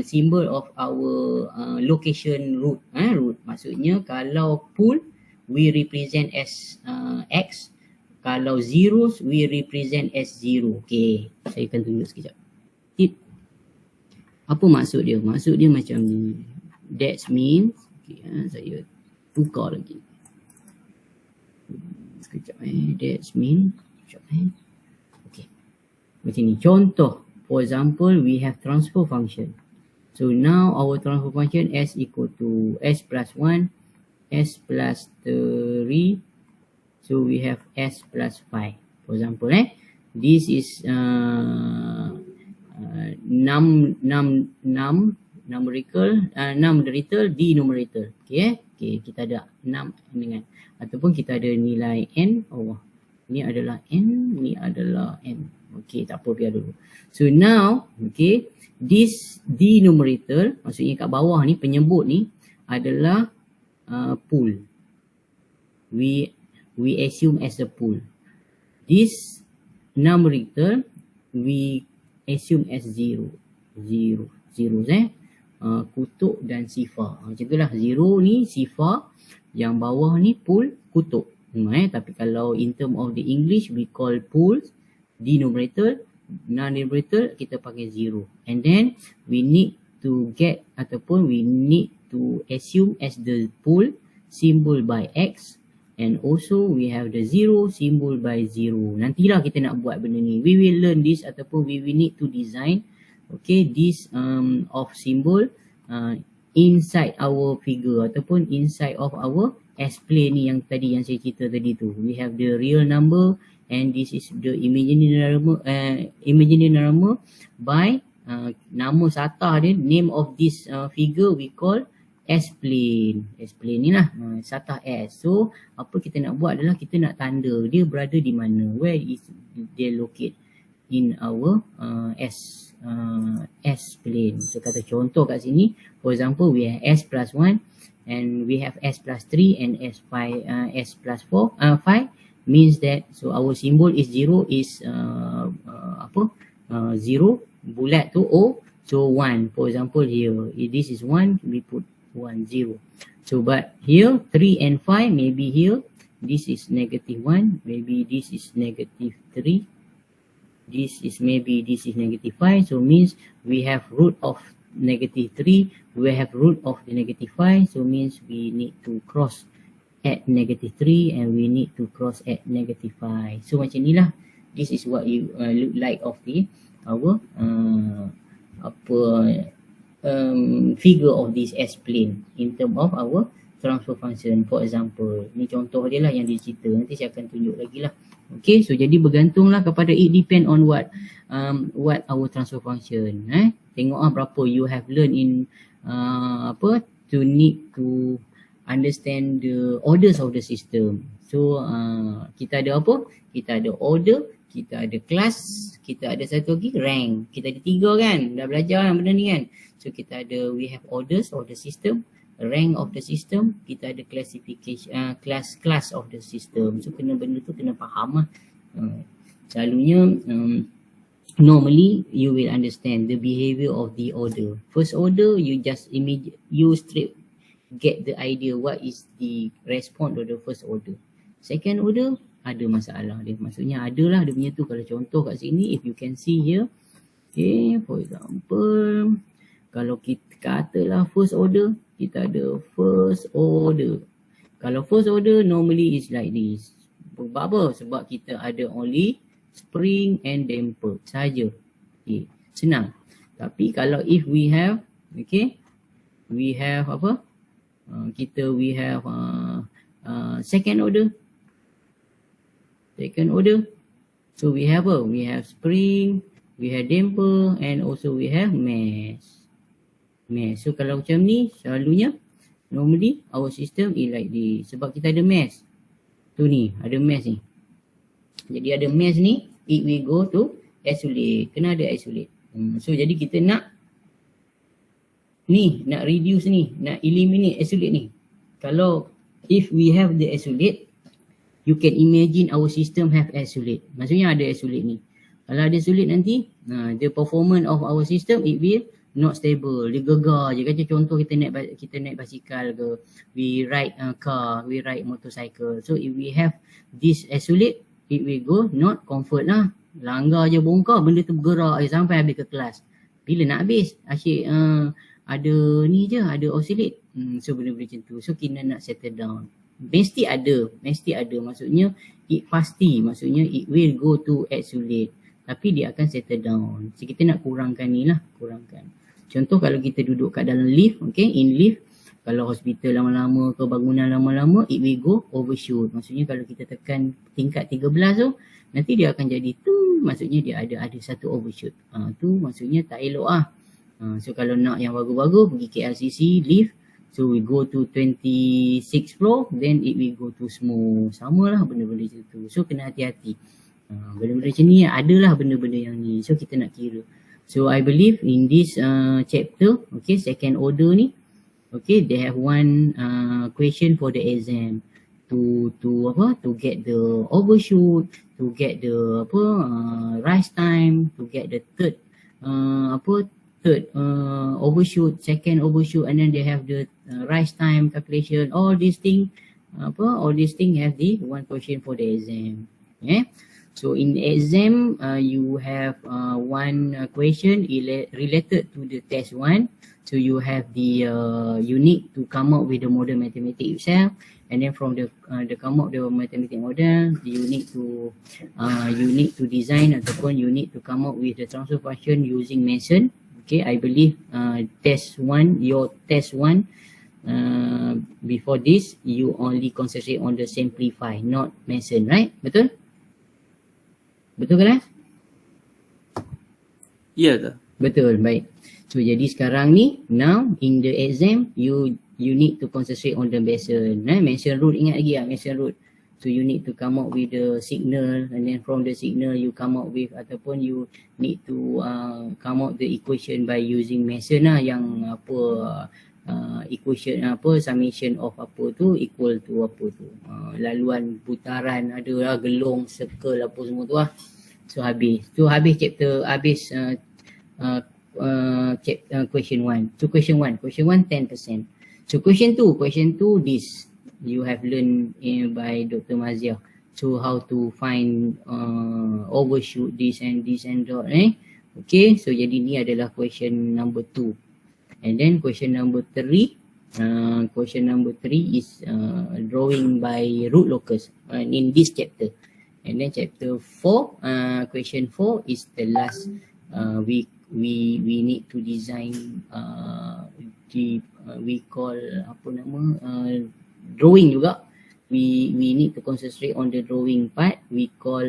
symbol of our location root. Root maksudnya kalau pool we represent as x, kalau zeros we represent as 0. Okay, saya akan tunjuk sekejap. Tip. Apa maksud dia? Maksud dia macam ni. That means, okay, saya tukar lagi. Sekejap that means, okay, macam ni. Contoh, for example, we have transfer function. So now our transfer function s equal to s plus 1, s plus 3. So we have s plus 5. For example, this is numerical denominator. Okay, kita ada 6 dengan, ataupun kita ada nilai n. Ni adalah n, ni adalah m. Okay, tak apa, biar dulu. So now, okay, this denominator, maksudnya kat bawah ni, penyebut ni adalah pool. We assume as a pool. This numerator we assume as 0. Kutub dan sifar. Macam tu lah, 0 ni sifar, yang bawah ni pool, kutub. Tapi kalau in term of the English, we call pools denominator, non-numerator kita panggil 0. And then we need to get ataupun we need to assume as the pool symbol by x, and also we have the 0 symbol by 0. Nantilah kita nak buat benda ni. We will learn this ataupun we will need to design, okay, this of symbol inside our figure ataupun inside of our S-plane ni yang tadi yang saya cerita tadi tu. We have the real number and this is the imaginary number by nama satah dia, name of this figure we call S-plane. S-plane ni lah, satah S. So apa kita nak buat adalah kita nak tanda dia berada di mana, where is they locate in our S-plane. So kata contoh kat sini, for example we have S plus 1 and we have S plus 3 and S plus 5 means that, so our symbol is 0 is 0, bulat tu O, so 1. For example here, if this is 1, we put 1, 0. So but here 3 and 5, maybe here this is negative 1, maybe this is negative 3, this is negative 5, so means we have root of negative 3, we have root of the negative 5, so means we need to cross at negative 3 and we need to cross at negative 5. So macam ni lah, this is what you look like of the our figure of this S-plane in term of our transfer function. For example, ni contoh dia lah yang dia cerita, nanti saya akan tunjuk lagi lah. Okay, so jadi bergantunglah kepada, it depend on what our transfer function. Tengok berapa you have learned in to need to understand the orders of the system. So So kita ada apa? Kita ada order, kita ada class, kita ada satu lagi rank. Kita ada 3 kan, dah belajar kan benda ni kan. So kita ada, we have orders of the system, rank of the system, kita ada classification, class of the system. So benda tu kena faham lah. Selalunya normally you will understand the behavior of the order. First order, you just you straight get the idea what is the response of the first order. Second order ada masalah dia, maksudnya adalah dia punya tu. Kalau contoh kat sini, if you can see here, okay, for example, kalau kita katalah first order, kita ada first order. Kalau first order normally is like this. Sebab apa? Sebab kita ada only spring and damper saja. Okay, senang. Tapi kalau if we have, okay, we have apa? We have second order. Second order. So we have apa? We have spring, we have damper, and also we have mass. So kalau macam ni, selalunya normally our system is like this. Sebab kita ada mass. Tu ni, ada mass ni. Jadi ada mass ni, it will go to isolate. Kena ada isolate. So jadi kita nak ni, nak reduce ni, nak eliminate isolate ni. Kalau if we have the isolate, you can imagine our system have isolate. Maksudnya ada isolate ni. Kalau ada isolate nanti, the performance of our system, it will not stable. Dia gegar je. Kata contoh kita naik basikal ke, we ride car, we ride motorcycle. So if we have this isolate, it will go not comfort lah. Langgar je bongkar, benda tu bergerak je sampai habis ke kelas. Bila nak habis? Asyik ada ni je, ada oscillate. So benda-benda macam tu. So kita nak settle down. Mesti ada. Maksudnya it pasti. Maksudnya it will go to isolate. Tapi dia akan settle down. So kita nak kurangkan ni lah. Kurangkan. Contoh kalau kita duduk kat dalam lift. Okay, in lift. Kalau hospital lama-lama ke bangunan lama-lama, it will go overshoot. Maksudnya kalau kita tekan tingkat 13 tu, nanti dia akan jadi tu. Maksudnya dia ada satu overshoot. Tu maksudnya tak elok lah. So kalau nak yang bagus-bagus, pergi KLCC, lift. So we go to 26 floor, then it will go to smooth. Sama lah benda-benda macam tu. So kena hati-hati. Benda-benda macam ni, adalah benda-benda yang ni. So kita nak kira. So I believe in this chapter, okay, second order ni, okay, they have one question for the exam. To get the overshoot, to get the rise time, to get the third overshoot, second overshoot, and then they have the rise time calculation. All these things have the one question for the exam. Okay. So in the exam, you have one question related to the test 1. So you have the you need to come up with the model mathematics itself, and then from the come up the mathematics model, you need to design ataupun you need to come up with the transfer function using Mason. Okay, I believe your test 1 before this you only concentrate on the simplify, not Mason, right? Betul? Betul ke lah? Ya tak? Betul, baik. So jadi sekarang ni, now in the exam you need to concentrate on the Mason. Mason rule, ingat lagi lah Mason rule. So you need to come up with the signal, and then from the signal you come up with, ataupun you need to come up the equation by using Mason lah, yang equation summation of apa tu equal to apa tu, laluan putaran ada lah, gelong, circle apa semua tu lah. So habis chapter, question 1. So question 1 10%. So question 2 this you have learned by Dr. Mazia. So how to find overshoot this and dot, okay, so jadi ni adalah question number 2. And then question number 3 is drawing by root locus in this chapter. And then chapter 4, question 4 is the last. We need to design we call drawing juga. We need to concentrate on the drawing part. We call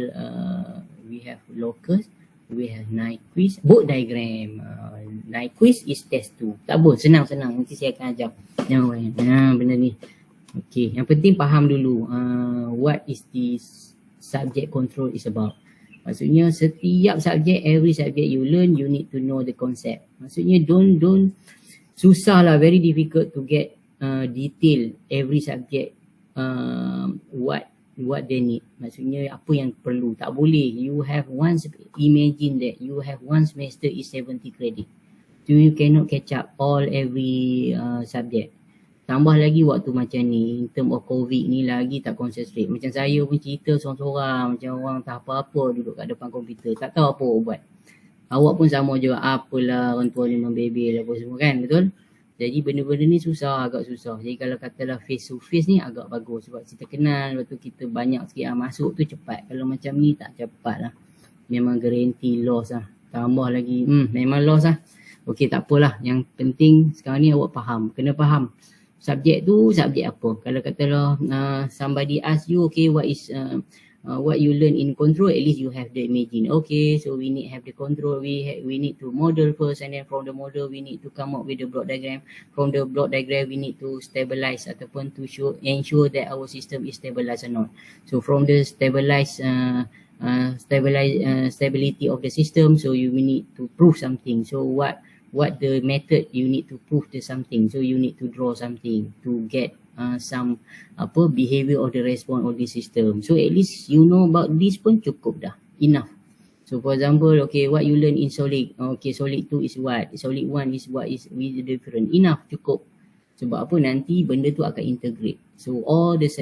we have locus, we have Nyquist, both diagram. Nyquist is test 2. Tak apa, senang. Nanti saya akan ajar. Benda ni. Okay, yang penting faham dulu what is this subject control is about. Maksudnya setiap subjek, every subject you learn, you need to know the concept. Maksudnya don't susah lah, very difficult to get detail every subject what they need. Maksudnya apa yang perlu, tak boleh. You have once, imagine that you have one semester is 70 credit. So you cannot catch up all every subject. Tambah lagi waktu macam ni, in term of COVID ni lagi tak concentrate. Macam saya pun cerita seorang-seorang, macam orang tak apa-apa duduk kat depan komputer, tak tahu apa buat. Awak pun sama juga, apalah orang tua ni membebel apa semua kan, betul? Jadi benda-benda ni susah, agak susah. Jadi kalau katalah face to face ni agak bagus sebab kita kenal, lepas tu kita banyak sikit masuk tu cepat. Kalau macam ni tak cepat lah. Memang guarantee loss lah. Tambah lagi, memang loss lah. Okey, tak apalah. Yang penting sekarang ni awak faham. Kena faham subjek tu subjek apa. Kalau katalah somebody ask you, okay, what is what you learn in control, at least you have the imagine. Okay, so we need have the control, we need to model first, and then from the model we need to come up with the block diagram. From the block diagram we need to stabilize ataupun to ensure that our system is stabilized or not. So from the stability of the system, so you need to prove something. So what the method you need to prove the something. So you need to draw something to get some behavior of the response of the system. So at least you know about this pun cukup dah, enough. So for example, okay, what you learn in solid, okay, solid 2 is what, solid 1 is what, is with different, enough, cukup. Sebab apa, nanti benda tu akan integrate. So all this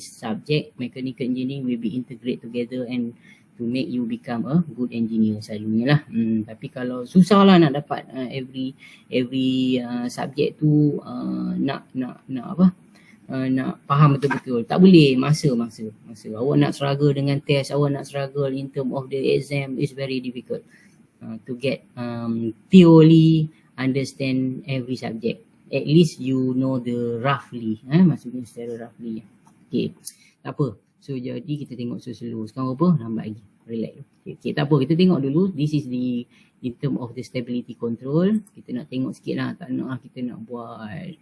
subject mechanical engineering will be integrate together and to make you become a good engineer selalunya lah. Tapi kalau susah lah nak dapat every subject tu nak faham betul-betul. Tak boleh, masa. Awak nak struggle dengan test, awak nak struggle in term of the exam, is very difficult to get purely understand every subject. At least you know the roughly, maksudnya secara roughly. Okay, tak apa. So jadi kita tengok slow. Sekarang apa? Lambat lagi. Relax. Okay, tak apa. Kita tengok dulu. This is the in term of the stability control. Kita nak tengok sikit lah. Tak nak lah kita nak buat.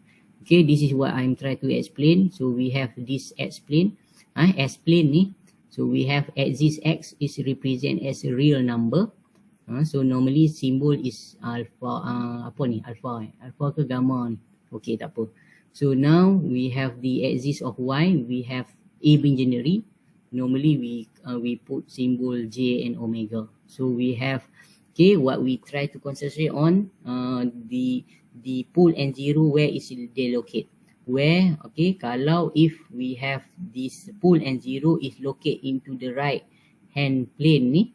Okay, this is what I'm trying to explain. So we have this S-plane. S-plane ni. So we have axis X is represent as a real number. So normally symbol is alpha. Alpha. Alpha ke gamma ni. Okay, tak apa. So now we have the axis of Y. We have A binary. Normally we put symbol J and omega. So we have, okay, what we try to concentrate on the pole and zero, where is they locate. Where, okay, kalau if we have this pole and zero is locate into the right hand plane ni,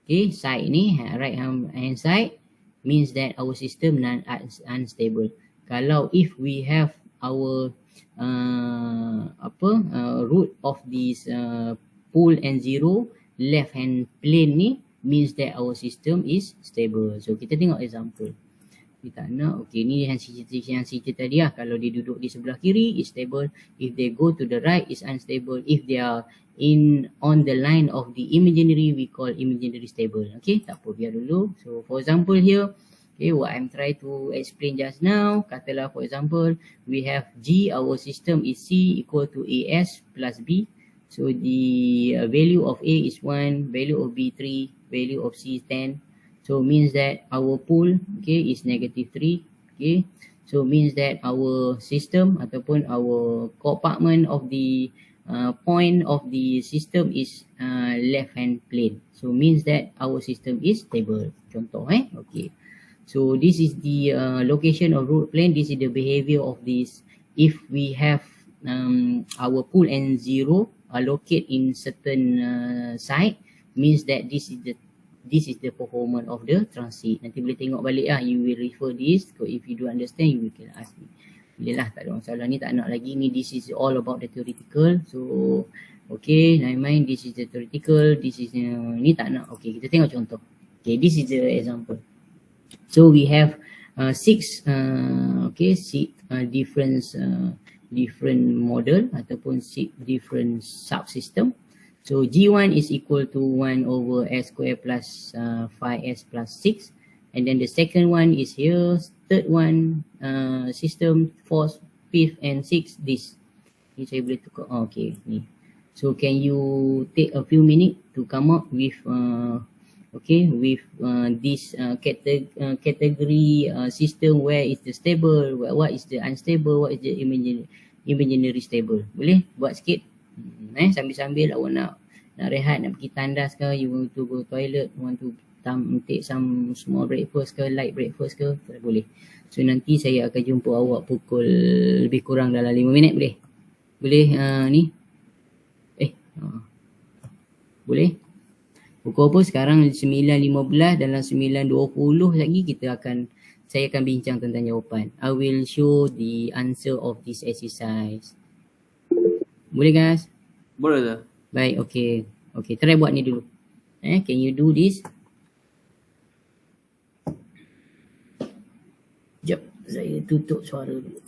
okay, side ni, right hand side, means that our system unstable. Kalau if we have our root of this pole and zero left hand plane ni, means that our system is stable. So kita tengok example. Kita nak, okay, ni yang cerita tadi lah. Kalau dia duduk di sebelah kiri is stable, if they go to the right is unstable, if they are on the line of the imaginary we call imaginary stable. Okay, tak apa, biar dulu. So for example here, okay, what I'm trying to explain just now, katalah for example, we have G, our system is C equal to AS plus B. So the value of A is 1, value of B 3, value of C is 10. So means that our pool, okay, is negative 3. Okay, so means that our system ataupun our compartment of the point of the system is left hand plane. So means that our system is stable. Contoh, okay. So this is the location of root plane. This is the behavior of this. If we have our pool and zero allocate in certain side, means that this is the performance of the transit. Nanti boleh tengok balik lah. You will refer this. So if you don't understand, you can ask me. Boleh lah, tak ada masalah. Ni tak nak lagi. Ni this is all about the theoretical. So okay, never mind. This is the theoretical. This is ni tak nak. Okay, kita tengok contoh. Okay, this is the example. So we have six different model ataupun six different subsystem. So G1 is equal to 1 over S square plus 5S plus 6. And then the second one is here, third one, system, fourth, fifth and sixth, this. Ni saya boleh tukar. Oh, okay, ni. So can you take a few minutes to come up with okay, with this category system, where is the stable, what is the unstable, what is the imaginary stable. Boleh buat sikit? Sambil-sambil awak nak rehat, nak pergi tandas ke, you want to go toilet, want to take some small breakfast ke, light breakfast ke, tak boleh. So nanti saya akan jumpa awak pukul lebih kurang dalam 5 minit, boleh? Boleh ni? Boleh? Pukul apa? Sekarang 9.15, dalam 9.20 lagi saya akan bincang tentang jawapan. I will show the answer of this exercise. Boleh guys? Boleh tu. Baik, okay. Okay, try buat ni dulu. Can you do this? Sekejap, saya tutup suara dulu.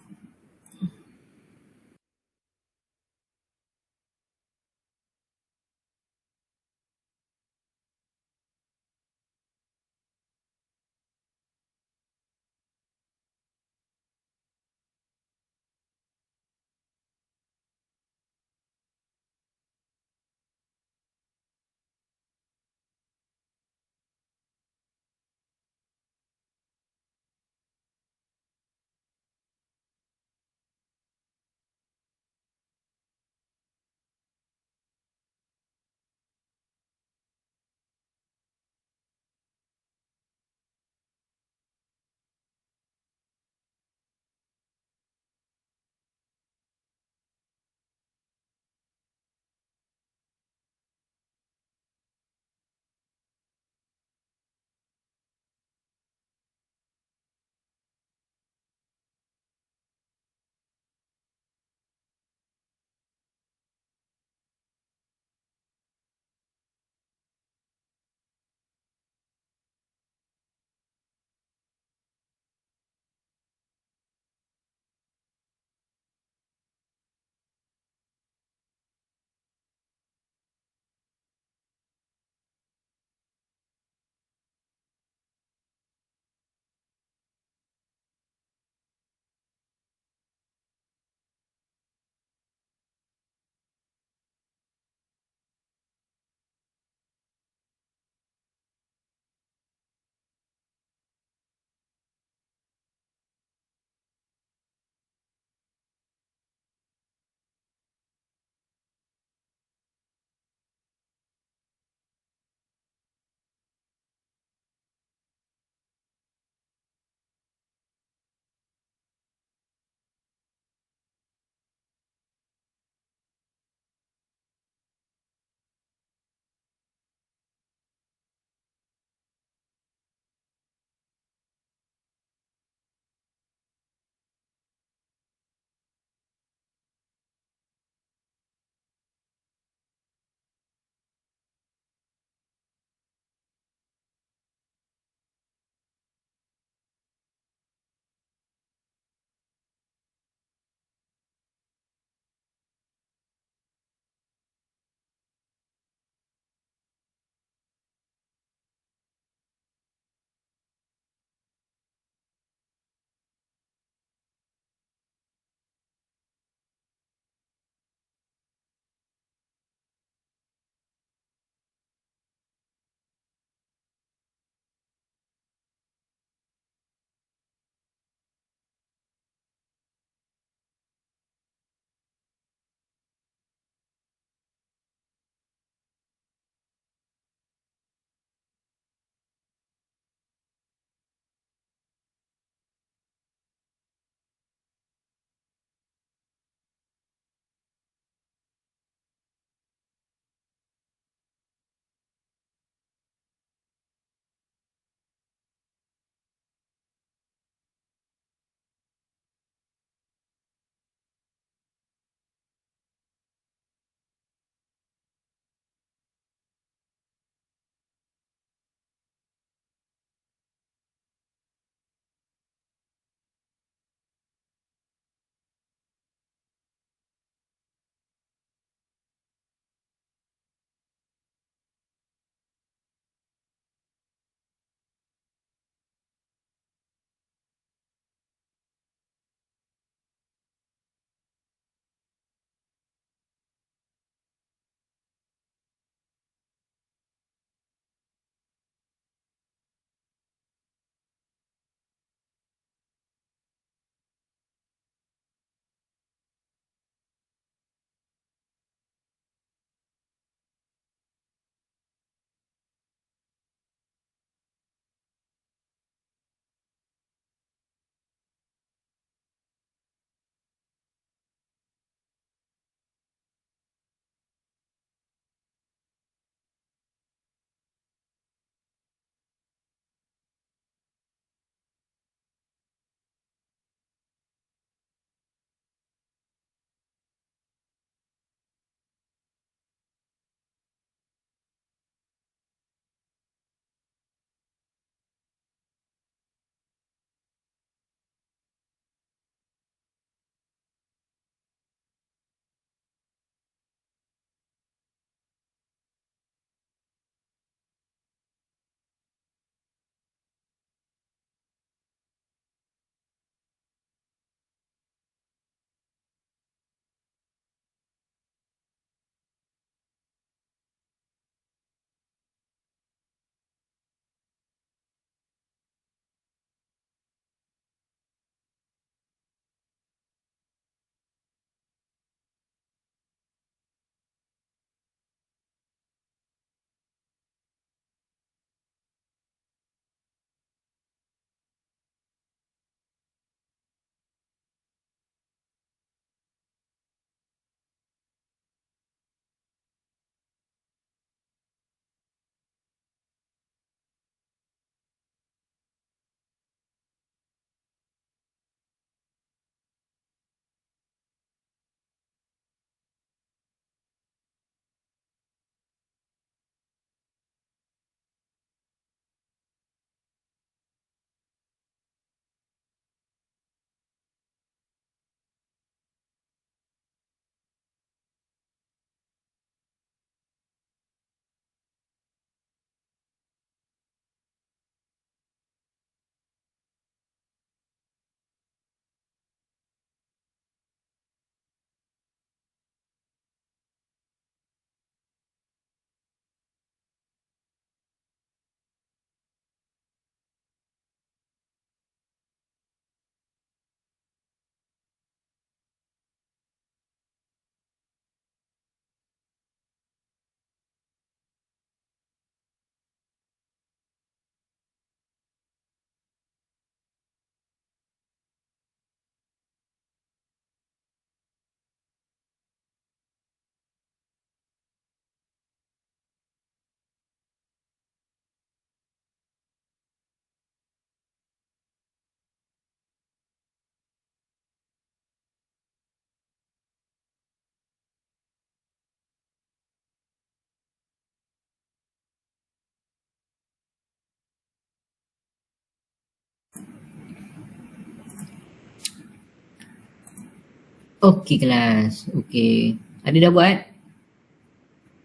Okay kelas. Okay. Ada dah buat?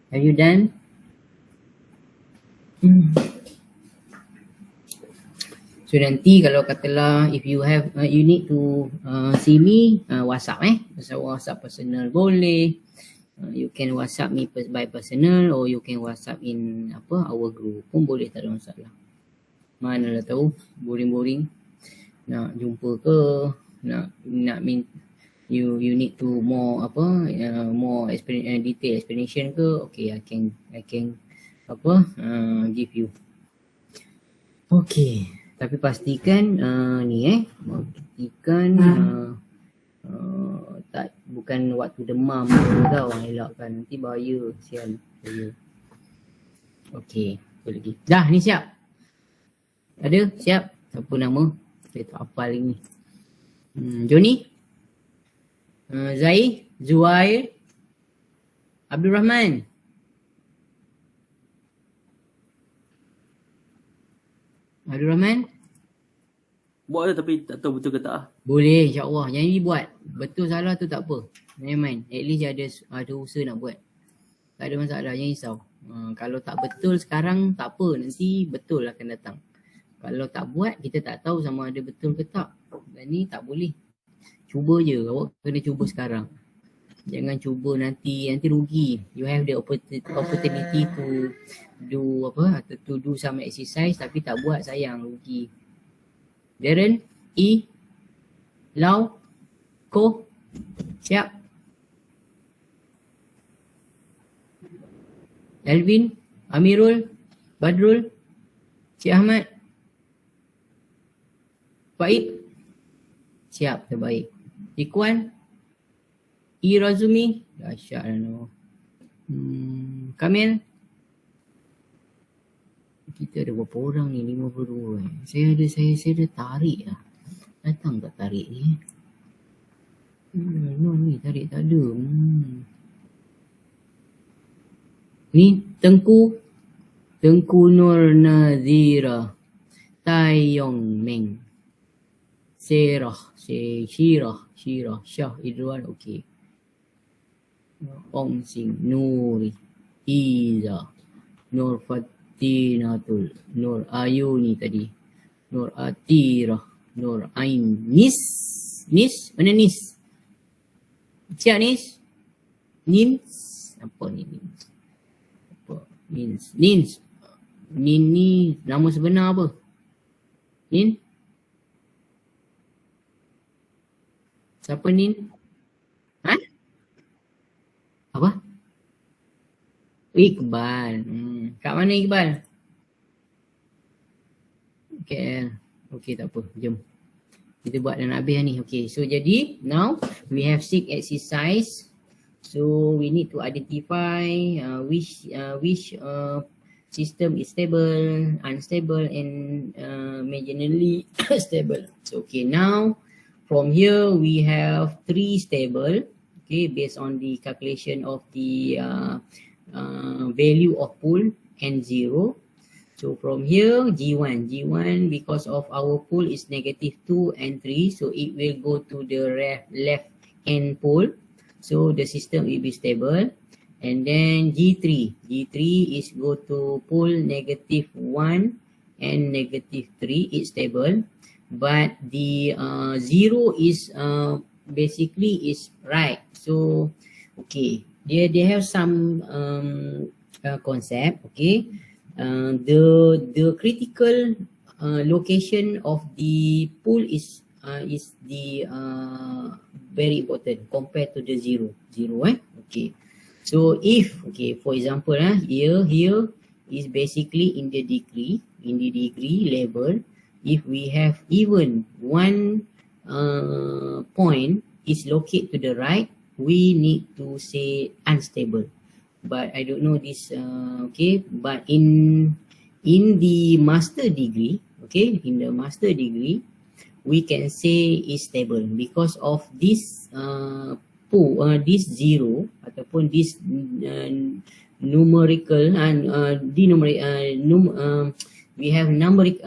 Have you done? So nanti kalau katalah if you have you need to see me WhatsApp WhatsApp personal boleh. You can WhatsApp me by personal or you can WhatsApp in our group pun boleh, tak ada masalah. Manalah tahu boring-boring nak jumpa ke, nak you need to more more detail explanation ke, okay I can give you. Okay, tapi pastikan pastikan tak bukan waktu demam tau, elakkan nanti bahaya, sial bahaya. Okay, apa lagi? Dah ni siap? Ada? Siap? Siapa nama? Saya tak hafal ini. Joni? Zai? Zuhair? Abdul Rahman? Abdul Rahman? Buat je tapi tak tahu betul ke tak. Boleh, insyaAllah. Yang ni buat. Betul salah tu tak apa. Jangan main. At least ada usaha nak buat. Tak ada masalah, jangan risau. Kalau tak betul sekarang, tak apa. Nanti betul akan datang. Kalau tak buat, kita tak tahu sama ada betul ke tak. Dan ni tak boleh. Cuba je. Awak kena cuba sekarang. Jangan cuba nanti rugi. You have the opportunity to do some exercise tapi tak buat, sayang, rugi. Darren, Lau, Ko, siap. Alvin, Amirul, Badrul, Cik Ahmad, Faid, siap, terbaik. Ikwan, Razumi, dahsyat lah no. Kamil, kita ada berapa orang ni? 52 Saya ada tarik lah. Datang tak tarik ni? No ni tarik tak ada. Ni Tengku Nur Nazira, Tai Yong Meng, Syirah, Syah Idwan, okey. Ong Sing, Nuri, Iza, Nur Fatinatul, Nur Ayuni tadi, Nur Atira, Nur Ain, Nis, mana Nis? Siap Nis? Nins, apa ni Nins? Apa? Nins, Nin ni nama sebenar apa? Nin? Siapa Nin? Ha? Apa? Iqbal. Kat mana Iqbal? KL. Okay, tak apa. Jom. Kita buat dan habis ni. Okay, so jadi now we have 6 exercise. So we need to identify which system is stable, unstable and marginally stable. So okay, now from here we have 3 stable. Okay, based on the calculation of the value of pool and 0. So from here G1 because of our pool is -2 and 3, so it will go to the left hand pole, so the system will be stable. And then G3 is go to pole -1 and -3, it's stable, but the 0 is basically is right. So okay, they have some concept. Okay, the critical location of the pool is the very important compared to the zero. Okay, so if for example here is basically in the degree level. If we have even one point is located to the right, we need to say unstable. But I don't know this but in the master degree, in the master degree we can say is stable because of this this 0 ataupun this numerical and we have numerator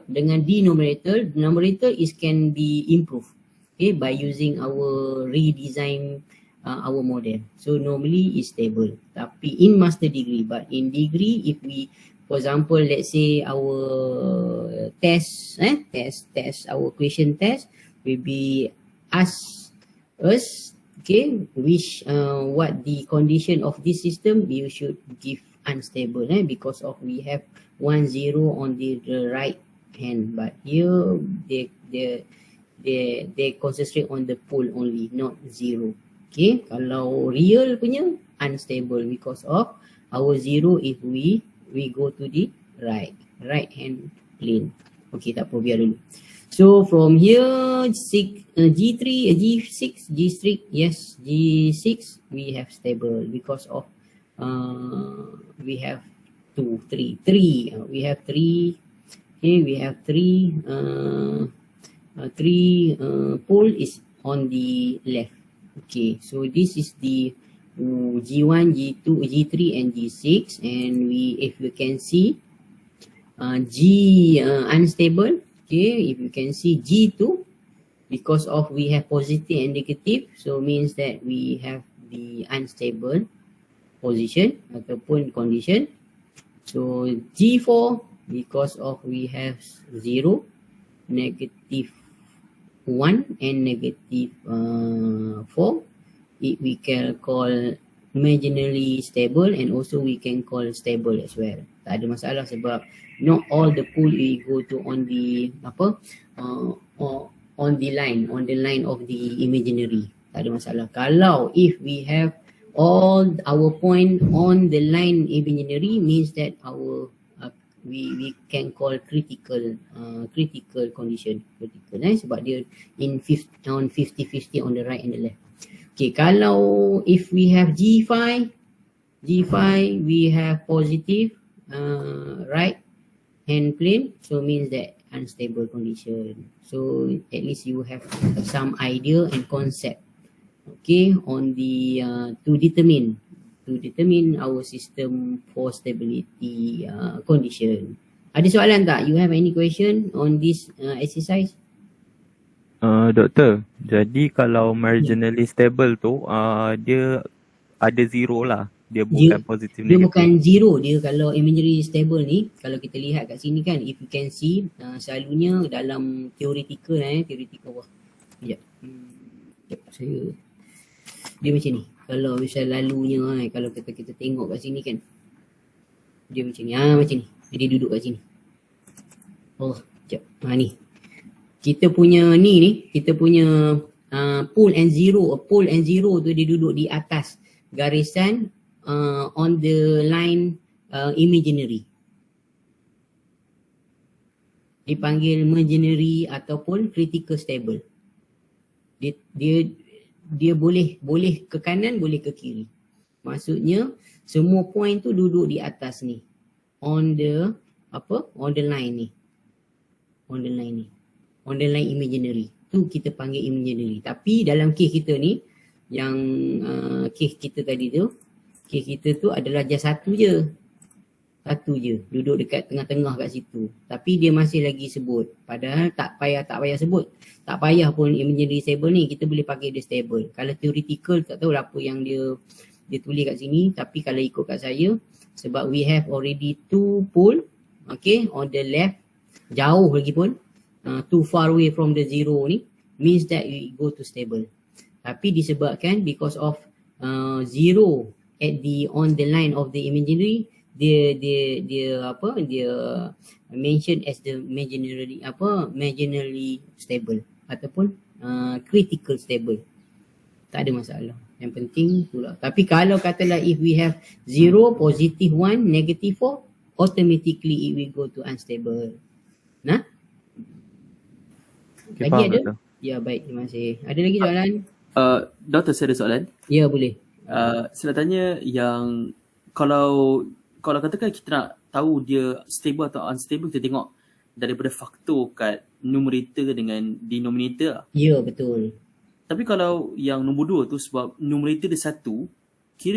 dengan denominator. Numerator is can be improved. okay, by using our redesign our model. So normally it's stable. Tapi in master degree, but in degree, if we, for example, let's say our our question test will be ask us, okay, which what the condition of this system, you should give unstable, because of we have 1 0 on the right hand, but here they concentrate on the pole only, not 0. Okay, kalau real punya unstable because of our 0 if we go to the right hand plane. Okay, tak apa, biar dulu. So from here, G3, G6, G6, yes, G6 we have stable because of we have 3. We have 3. Okay, we have 3. 3 pole is on the left. Okay, so this is the G1, G2, G3 and G6, and if you can see G unstable. Okay, if you can see G2, because of we have positive and negative, so means that we have the unstable position ataupun condition. So G4, because of we have 0, negative 1 and negative 4, we can call imaginarily stable, and also we can call stable as well. Tak ada masalah sebab not all the pool we go to on the on the line of the imaginary. Tak ada masalah. Kalau if we have all our point on the line imaginary, means that our we can call critical condition, sebab dia on 50-50 on the right and the left. Okay, kalau if we have G5 we have positive right hand plane, so means that unstable condition. So at least you have some idea and concept, okay, on the to determine our system for stability condition. Ada soalan tak? You have any question on this exercise? Doktor, jadi kalau marginally stable tu dia ada zero lah. Dia bukan positif Dia negatif. bukan zero. Dia kalau imaginary stable ni, kalau kita lihat kat sini kan, if you can see, selalunya dalam theoretical wah. Sekejap. Saya dia macam ni. Kalau misal lalunya kalau kita tengok kat sini kan, dia macam ni. Macam ni. Dia duduk kat sini. Oh, sekejap. Ni. Kita punya kita punya pole and zero tu dia duduk di atas garisan on the line imaginary. Dipanggil imaginary ataupun critical stable. Dia boleh ke kanan, boleh ke kiri. Maksudnya semua point tu duduk di atas ni. On the line ni. On the line imaginary. Tu kita panggil imaginary. Tapi dalam case kita ni, yang case kita tadi tu, case kita tu adalah just satu je. Duduk dekat tengah-tengah kat situ. Tapi dia masih lagi sebut. Padahal tak payah sebut. Tak payah pun imaginary stable ni, kita boleh pakai dia stable. Kalau theoretical tak tahu apa yang dia tulis kat sini, tapi kalau ikut kat saya, sebab we have already 2 pole, okay, on the left, jauh lagi pun, too far away from the zero ni, means that we go to stable. Tapi disebabkan because of zero on the line of the imaginary, dia mention as the marginally stable ataupun critical stable. Tak ada masalah. Yang penting itulah. Tapi kalau katalah if we have 0, positive 1, negative 4, automatically it will go to unstable. Nah? Okay, Lagi faham, ada? Doktor. Ya, baik. Terima kasih. Ada lagi soalan? Doktor, saya ada soalan. Ya, boleh. Saya nak tanya yang kalau katakan kita nak tahu dia stable atau unstable, kita tengok daripada faktor kat numerator dengan denominator. Ya, betul. Tapi kalau yang nombor 2 tu, sebab numerator dia 1, kira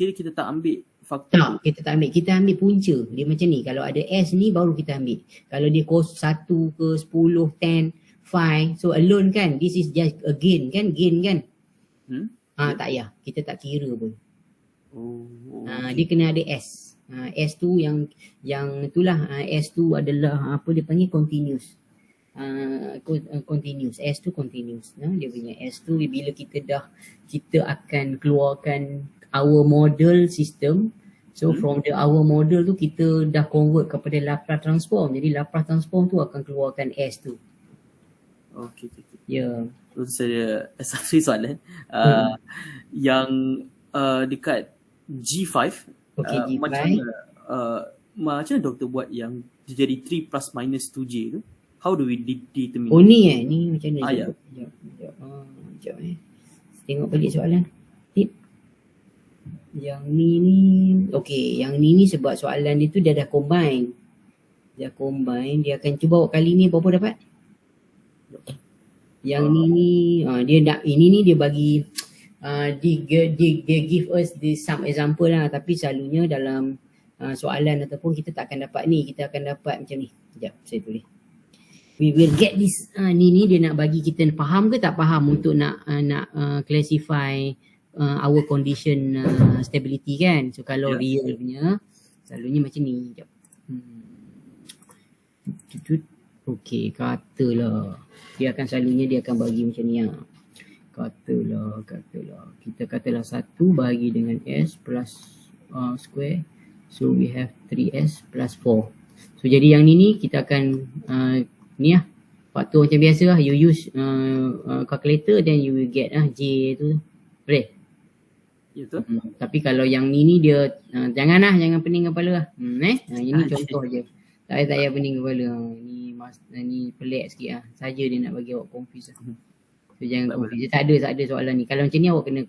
kita tak ambil faktor tu. Tak, kita tak ambil. Kita ambil punca. Dia macam ni. Kalau ada S ni baru kita ambil. Kalau dia 1 ke 10, 10, phi. So alone kan, this is just a gain kan, tak payah, kita tak kira pun. Dia kena ada S. S tu yang itulah, S tu adalah apa dia panggil, continuous. Continuous, S tu continuous. Dia punya S tu bila kita akan keluarkan our model system. So from our model tu kita dah convert kepada Laplace transform. Jadi Laplace transform tu akan keluarkan S tu. Okay. Ya. So saya satu soalan. Yang dekat G5, Okay, G5. macam mana doktor buat yang jadi 3 plus minus 2J tu? How do we determine? Oh ni ni macam mana? Ya. Sekejap tengok balik soalan. Yang ni okay, yang ni sebab soalan itu dia dah combine. Dia akan cuba awak kali ni berapa dapat? Yang ni dia nak ini dia bagi dia give us some example lah, tapi selalunya dalam soalan ataupun kita tak akan dapat ni, kita akan dapat macam ni. Sekejap saya tulis. We will get this ni dia nak bagi kita faham ke tak faham untuk nak classify our condition stability kan. So kalau real punya selalunya macam ni. Sekejap. Okay, katalah dia akan bagi macam ni lah. Katalah kita katalah 1 bahagi dengan S plus square. So we have 3S plus 4. So jadi yang ni kita akan ni lah, faktor macam biasa lah. You use calculator, then you will get J tu. Boleh? Ya tu. Tapi kalau yang ni dia jangan pening kepala lah. Ini contoh je. Tak payah pening kepala. Ni pelik sikit lah. Saja dia nak bagi awak confuse lah. So jangan confuse. Tak ada soalan ni. Kalau macam ni awak kena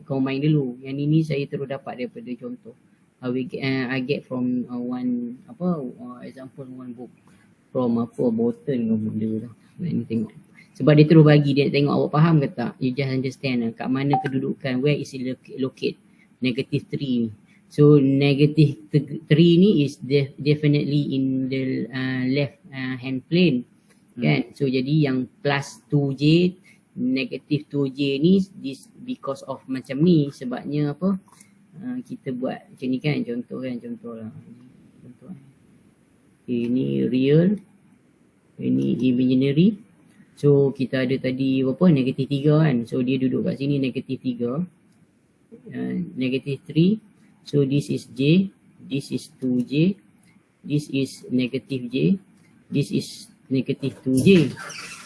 combine dulu. Yang ni saya terus dapat daripada contoh. I get from example one book. From bottle ke benda lah. Ni tengok. Sebab dia terus bagi, dia nak tengok awak faham ke tak. You just understand kat mana kedudukan, where is it locate, negative 3 ni. So negative 3 ni is definitely in the left hand plane kan. So jadi yang plus 2J, negative 2J ni this because of macam ni. Sebabnya apa, kita buat macam ni kan, contoh lah. Ini real, ini imaginary. So kita ada tadi berapa, negatif 3 kan. So dia duduk kat sini negatif 3, negatif 3. So this is J, this is 2J, this is negative J, this is negative 2J.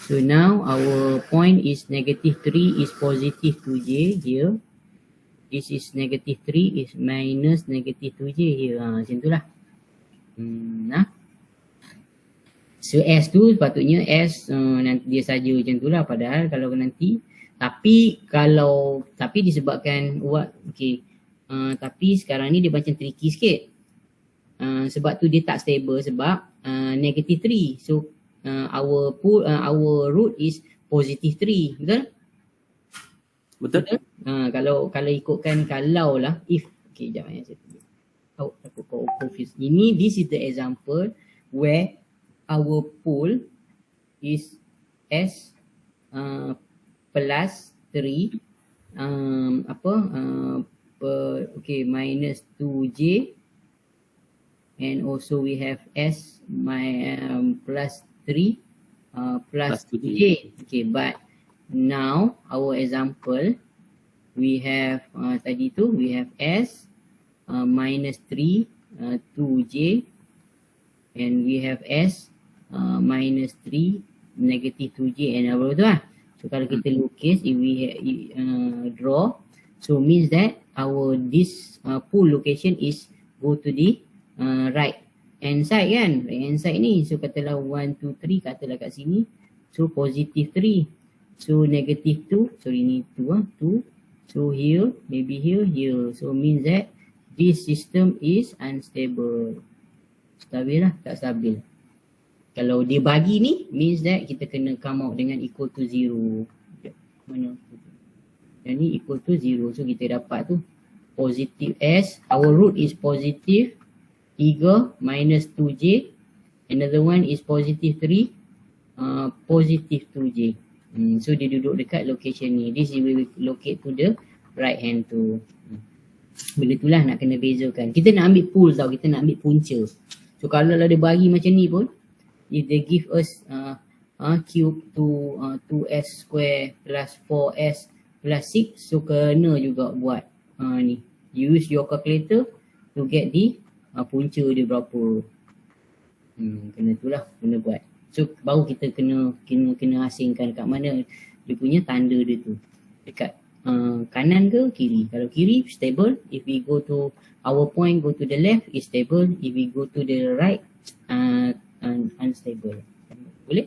So now our point is negative 3 is positive 2J here. This is negative 3 is minus negative 2J here. Macam tu lah. So S tu sepatutnya S nanti dia saja macam tu lah. Padahal kalau nanti, tapi disebabkan tapi sekarang ni dia macam tricky sikit. Sebab tu dia tak stable sebab negative 3. So our root is positive 3. Betul? Kalau ikutkan, kalau lah if jap saya tulis. Takut kau confuse. This is the example where our pool is S plus 3 minus 2J, and also we have S plus 3 plus 2J. Okay, but now our example we have we have S minus 3 2J, and we have S minus 3 negative 2J and apa tu lah. So kalau kita lukis, if we draw, so means that this pool location is go to the right hand side kan, right hand side ni. So katalah 1, 2, 3, katalah kat sini. So positive 3, so negative 2, sorry ni 2. So here, maybe here. So means that this system is unstable. Stabil lah, tak stabil. Kalau dia bagi ni, means that kita kena come out dengan equal to 0. Mana? Yang ni equal to 0. So kita dapat tu positive S. Our root is positive 3 minus 2J. Another one is positive 3 positive 2J. So dia duduk dekat location ni. This is we locate to the right hand tu. Benda tu lah nak kena bezakan. Kita nak ambil pool tau, kita nak ambil punca. So kalau dia bagi macam ni pun, if they give us cube to 2s square plus 4s plus 6, so kena juga buat ni. Use your calculator to get the punca dia berapa. Kena tu lah, kena buat. So baru kita kena asingkan kat mana dia punya tanda dia tu. Dekat kanan ke kiri. Kalau kiri stable, if we go to our point, go to the left is stable. If we go to the right, unstable. Boleh?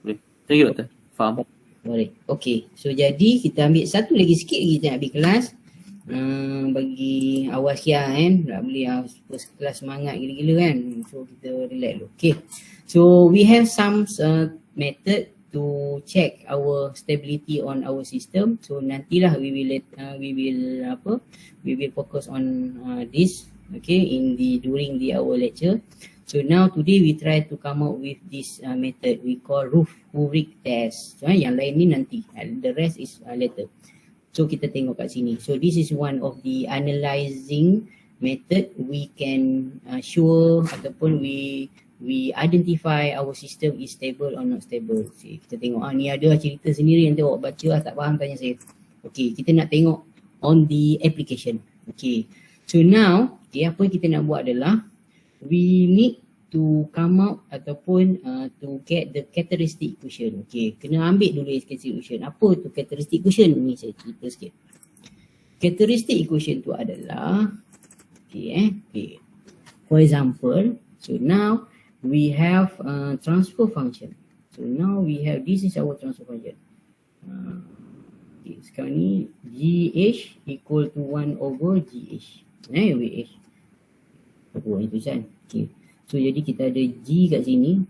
Boleh. Thank you doktor. Faham. Boleh. Okay. So jadi kita ambil satu lagi sikit lagi kita nak ambil kelas. Bagi awal sekian kan. Tak boleh first kelas semangat gila-gila kan. So kita relax dulu. Okay. So we have some method to check our stability on our system. So nantilah we will focus on this, okay, during our lecture. So now today we try to come up with this method we call roof rubric test. So yang lain ni nanti, the rest is later. So kita tengok kat sini. So this is one of the analyzing method we can show ataupun we identify our system is stable or not stable. Okay, kita tengok ni ada cerita sendiri, nanti awak baca tak faham tanya saya. Okay, kita nak tengok on the application. Okay, so now apa yang kita nak buat adalah we need to come out ataupun to get the characteristic equation. Okay, kena ambil dulu characteristic equation. Apa tu characteristic equation ni, saya cerita sikit. Characteristic equation tu adalah okay. For example, so now we have transfer function. So now we have, this is our transfer function. Okay, sekarang ni GH equal to 1 over GH. WH. Apa itu kan? Okay. So jadi kita ada G kat sini.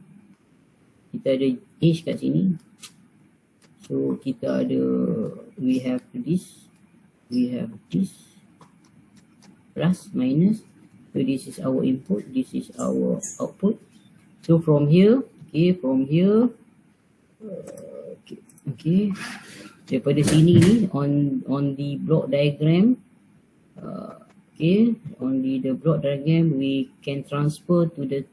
Kita ada H kat sini. So kita ada, we have this. Plus, minus. So this is our input, this is our output. So from here, okay, daripada sini ni on the block diagram, okay, on the block diagram we can transfer to the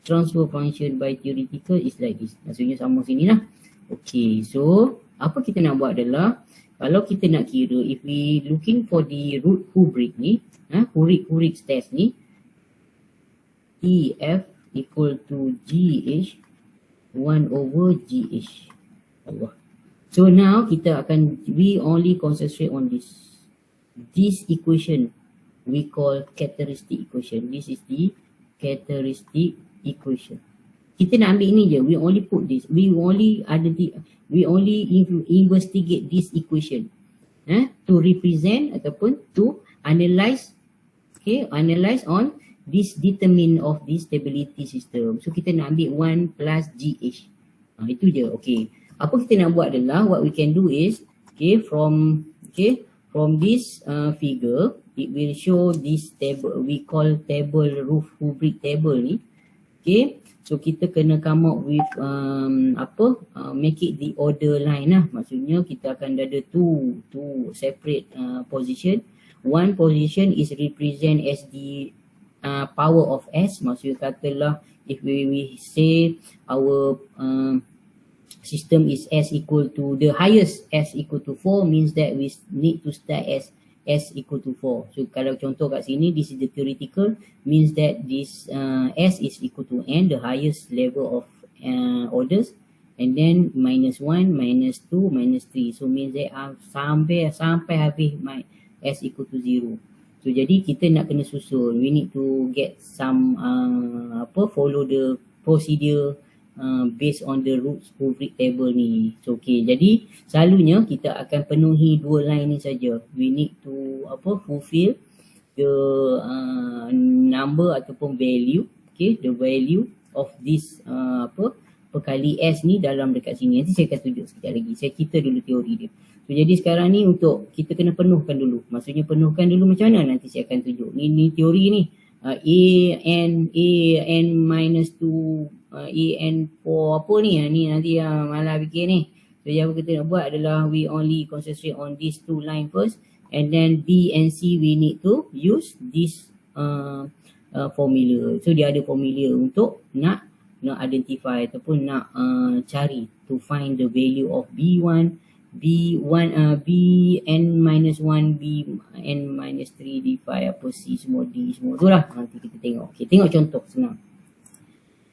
transfer function by theoretical is like this. Maksudnya sama sini lah. Okay, so apa kita nak buat adalah kalau kita nak kira, if we looking for the root rubric ni, rubric test ni, EF equal to GH 1 over GH. Allah. So now we only concentrate on this equation we call characteristic equation. This is the characteristic equation. Kita nak ambil ni je, we only put this, we only investigate this equation to represent ataupun to analyze, okay, analyze on this determinant of this stability system. So kita nak ambil 1 plus GH. Itu je. Okay. Apa kita nak buat adalah, what we can do is, okay, from this figure, it will show this table, we call table roof rubric table ni. Okay. So kita kena come up with make it the order line lah. Maksudnya kita akan ada two separate position. One position is represent as the power of S. Maksudnya katalah if we say our system is S equal to, the highest S equal to 4 means that we need to start as S equal to 4. So kalau contoh kat sini, this is the theoretical, means that this S is equal to N, the highest level of orders, and then minus 1, minus 2, minus 3. So means that sampai habis my S equal to 0. So jadi kita nak kena susun, we need to get some follow the procedure based on the roots rubric table ni. So okay, jadi selalunya kita akan penuhi dua line ni saja. We need to fulfill the number ataupun value, okay, the value of this perkali S ni dalam dekat sini. Nanti saya akan tunjuk sekejap lagi. Saya cerita dulu teori dia. So jadi sekarang ni untuk kita kena penuhkan dulu. Maksudnya penuhkan dulu macam mana, nanti saya akan tunjuk. Ni teori ni. A n minus 2 EN4 apa ni, ni nanti malah fikir ni. So yang kita nak buat adalah we only concentrate on these two line first, and then B and C we need to use this formula. So dia ada formula untuk nak identify ataupun nak cari to find the value of B1, Bn-1, Bn-3, D5, apa C semua, D semua tu lah. Nanti kita tengok. Okay, tengok contoh senang.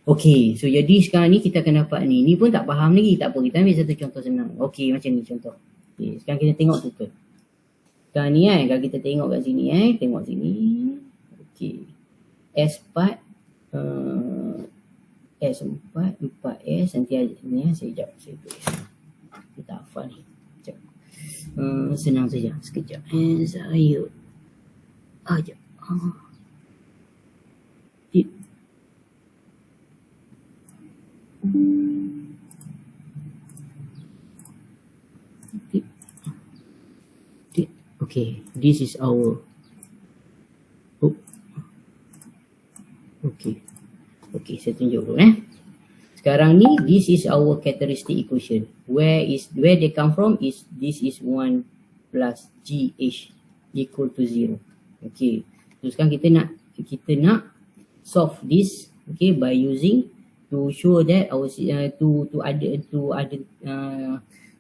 Okay, so jadi sekarang ni kita akan dapat ni. Ni pun tak faham lagi, tak apa. Kita ambil satu contoh senang. Okay, macam ni contoh. Okay, sekarang kita tengok total. Sekarang ni kalau kita tengok kat sini tengok sini. Okay. S4 S4 4S nanti ni sekejap saya tulis. Kita hafal ni. Sekejap. Senang saja. Sekejap. Saya ajak. Okay, this is our Okay, saya tunjuk dulu Sekarang ni this is our characteristic equation. Where they come from is this is 1 plus GH equal to 0. Okay. So sekarang kita nak solve this by using to show that our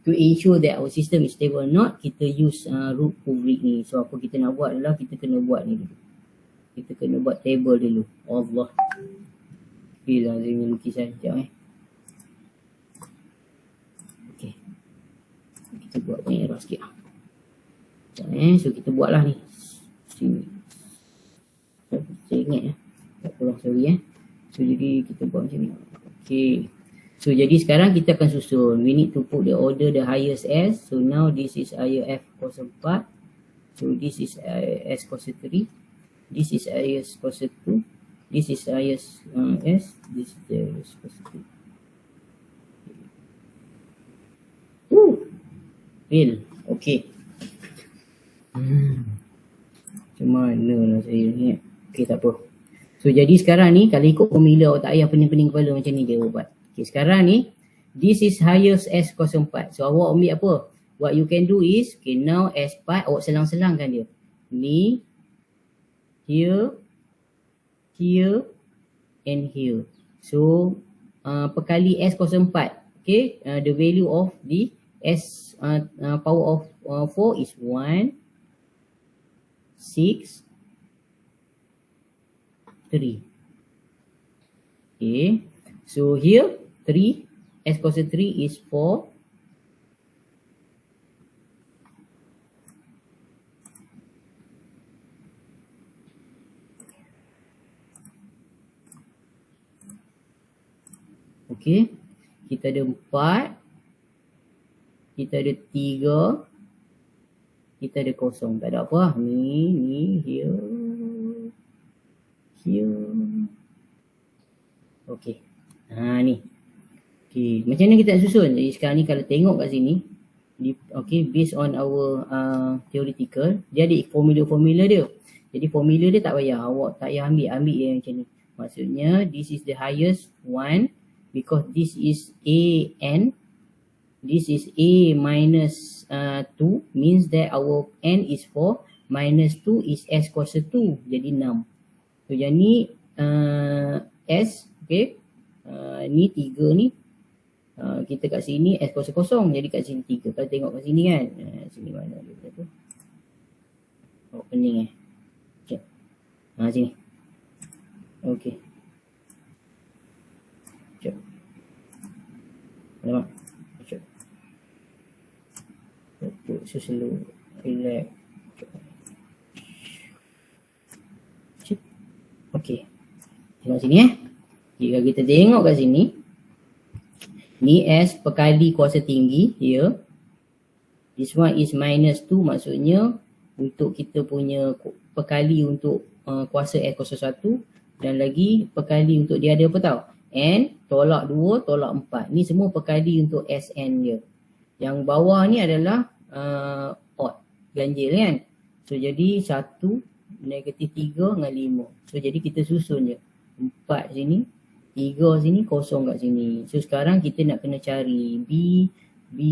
to ensure that our system is stable or not, kita use root rubric ni. So apa kita nak buat adalah kita kena buat ni dulu. Kita kena buat table dulu. Allah. Bila saya lukisan sekejap Okay. Kita buat banyak error sikit sekejap so kita buat lah ni. Sini. Saya ingat tak pulang sorry So jadi kita buat macam ni. Okay. So jadi sekarang kita akan susun. We need to put the order the highest S. So now this is area F04. So this is S03. This is highest cosine 2. This is highest S. This is the highest cosine 2. Real. Okay. Macam mana lah saya ni. Okay, tak apa. So jadi sekarang ni kalau ikut formula awak tak payah pening-pening kepala macam ni dia buat. Okay, sekarang ni this is highest S04. So awak ambil apa? What you can do is, okay, now S4 awak selang-selangkan dia. Ni, here, here and here. So perkali S04. Okay, the value of the S power of 4 is 1, 6, 3. Okay, so here 3, S cosine 3 is 4. Okay, kita ada 4, kita ada 3, kita ada kosong. Tak ada apa. Ni, here, here. Okay. Ni. Okay, macam mana kita nak susun? Jadi sekarang ni kalau tengok kat sini, okay, based on our theoretical, dia ada formula-formula dia. Jadi formula dia tak payah, awak tak payah ambil yang macam ni. Maksudnya, this is the highest one, because this is A n, this is A minus 2, means that our n is 4, minus 2 is S cosine 2, jadi 6. So yang ni S, okay, ni 3 ni, kita kat sini S kosong, jadi kat sini 3. Kalau tengok kat sini kan, sini mana dia tu? Oh, pening okay. Sini. Okay. Sekejap. Alamak. Sekejap. Put so slow. Relax. Sekejap. Okay. Tengok sini Jika kita tengok kat sini, ni S perkali kuasa tinggi here. This one is minus 2, maksudnya untuk kita punya perkali untuk kuasa S kuasa 1, dan lagi perkali untuk dia ada apa tau? N, tolak 2, tolak 4. Ni semua perkali untuk Sn dia. Yang bawah ni adalah odd, ganjil kan? So jadi 1, negatif 3 dengan 5. So jadi kita susun je. 4 sini, 3 sini, kosong kat sini. So sekarang kita nak kena cari B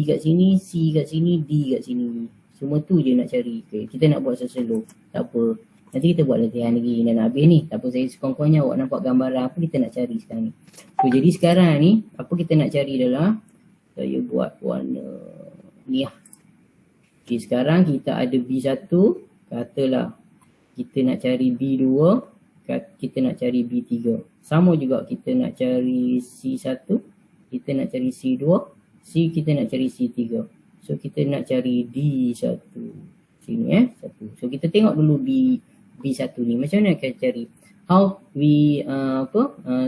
kat sini, C kat sini, D kat sini. Semua tu je nak cari. Okay, kita nak buat slow. Tak apa. Nanti kita buat latihan lagi dan habis ni. Tak apa, saya sekurang-kurangnya awak nampak gambaran apa kita nak cari sekarang ni. So jadi sekarang ni, apa kita nak cari adalah, saya buat warna ni lah. Okay, sekarang kita ada B1, katalah kita nak cari B2, kita nak cari B3. Sama juga kita nak cari C1, kita nak cari C2, kita nak cari C3. So kita nak cari D1. Sini 1. So kita tengok dulu B1 ni. Macam mana kita cari? How we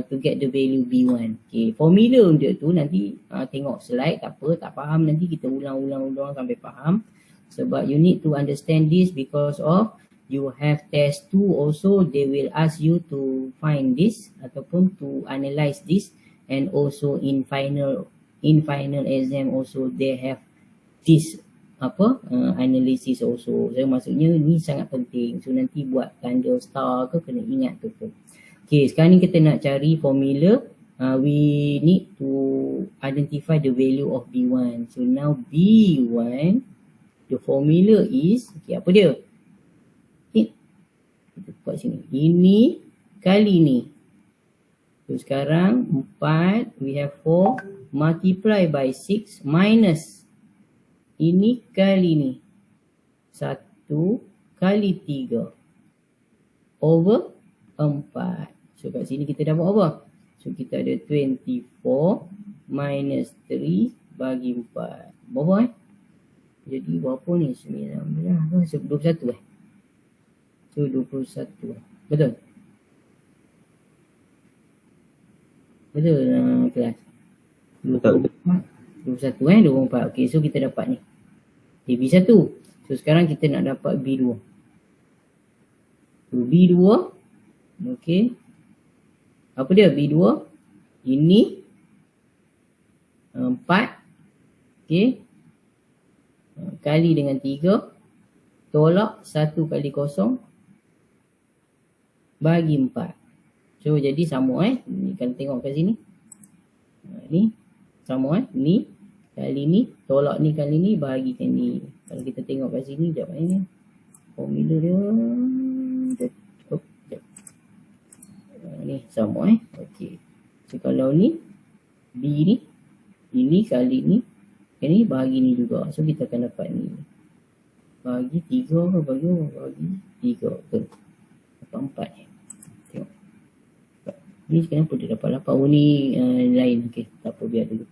to get the value B1. Okay, formula untuk tu nanti tengok slide, tak apa, tak faham nanti kita ulang sampai faham. Sebab you need to understand this because of you have test 2 also, they will ask you to find this ataupun to analyze this, and also in final exam also they have this analysis also. So maksudnya ni sangat penting. So nanti buat tanda star ke kena ingat betul. Okay, sekarang ni kita nak cari formula. We need to identify the value of B1. So now B1, the formula is, okay, apa dia? Kita buat sini. Ini kali ni. So sekarang 4, we have 4 multiply by 6 minus ini kali ni 1 kali 3 over 4. So kat sini kita dapat apa? So kita ada 24 minus 3 bagi 4. Berapa Jadi berapa ni? 19, 21 So 21. Betul? Betul kelas? 21 24. Okay, so kita dapat ni. Okay, B1. So sekarang kita nak dapat B2. So B2. Okay. Apa dia B2? Ini 4. Okay. Kali dengan 3. Tolak 1 kali 0. Bagi 4. So jadi sama ni kalau tengok kat sini. Ni sama ni kali ni tolak ni kali ni bahagikan ni. Kalau kita tengok kat sini jap ni. Formula dia. Ni sama okey. So kalau ni B ni ini kali ni ini bahagi ni juga. So kita akan dapat ni. Bagi 3 ke bagi 3 ke. Dapat 4 Tengok. Ni kenapa dia dapat 8? Oh ni lain. Okey, tak apa biar dulu.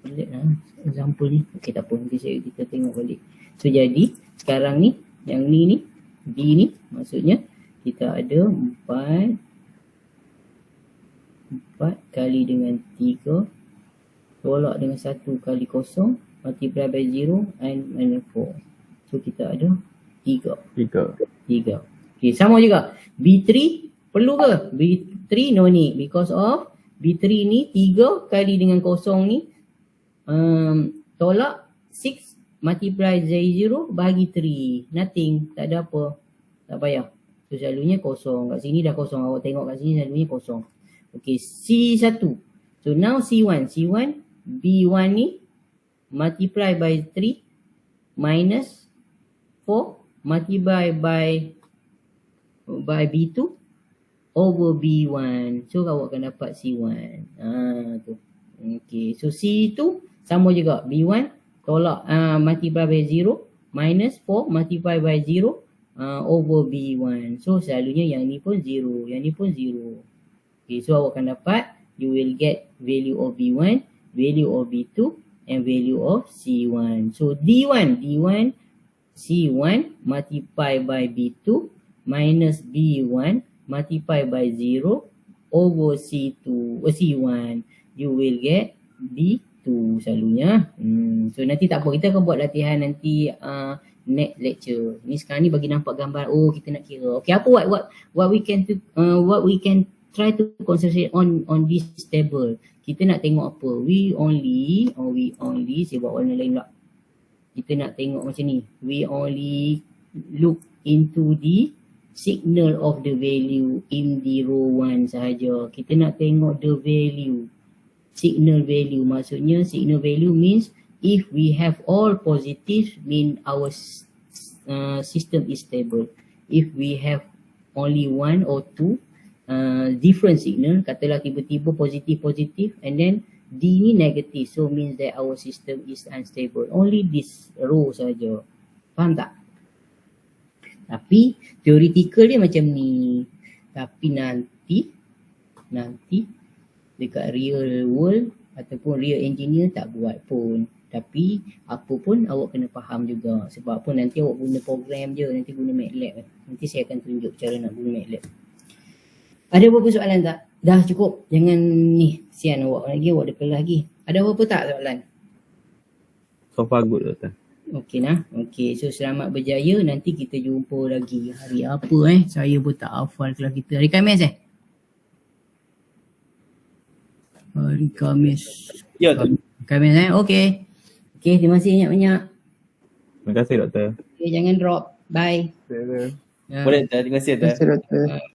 Lihat example ni. Okey, tak apa, nanti kita tengok balik. So jadi sekarang ni yang ni B ni maksudnya kita ada 4 kali dengan 3 tolak dengan 1 kali 0 multiply by 0 and minus 4. So kita ada 3. Okay, sama juga. B3 perlu ke? B3 no need because of B3 ni 3 kali dengan 0 ni tolak 6 multiply by 0 bagi 3. Nothing, tak ada apa. Tak payah. So selalunya kosong. Kat sini dah kosong. Awak tengok kat sini selalunya kosong. Okay, C1. So now C1. B1 ni multiply by 3 minus 4 multiply by B2 over B1. So awak akan dapat C1. Tu. Okay, so C2 sama juga. B1 tolak multiply by 0 minus 4 multiply by 0 over B1. So selalunya yang ni pun 0, yang ni pun 0. Okay, so awak akan dapat, you will get value of B1, value of B2 and value of C1. So D1 C1 multiply by B2 minus B1 multiply by 0 over C1. You will get B2 selalunya. So nanti tak apa, kita akan buat latihan nanti next lecture. Ni sekarang ni bagi nampak gambar. Oh, kita nak kira. Okay, apa what we can try to concentrate on this table. Kita nak tengok apa? We only saya buat warna lain pula. Kita nak tengok macam ni. We only look into the signal of the value in the row 1 sahaja. Kita nak tengok the value, signal value. Maksudnya signal value means if we have all positive, mean our system is stable. If we have only one or two different signal, katalah tiba-tiba positif and then D ni negative, so means that our system is unstable. Only this row saja. Faham tak? Tapi theoretical dia macam ni. Tapi nanti dekat real world ataupun real engineer tak buat pun. Tapi apa pun awak kena faham juga. Sebab apa, nanti awak guna program je, nanti guna MATLAB. Nanti saya akan tunjuk cara nak guna MATLAB. Ada apa-apa soalan tak? Dah cukup. Jangan ni, sian awak lagi, awak ada kelas lagi. Ada apa-apa tak soalan? So far good, Doktor. Okey nah. Okey, so selamat berjaya. Nanti kita jumpa lagi. Hari apa Saya pun tak hafal kelas kita. Hari Khamis Hari Khamis. Ya, tu. Khamis Okey. Okey, terima kasih banyak-banyak. Terima kasih, Doktor. Okay, jangan drop. Bye. Doktor. Ya. Boleh, terima kasih. Terima kasih, Doktor.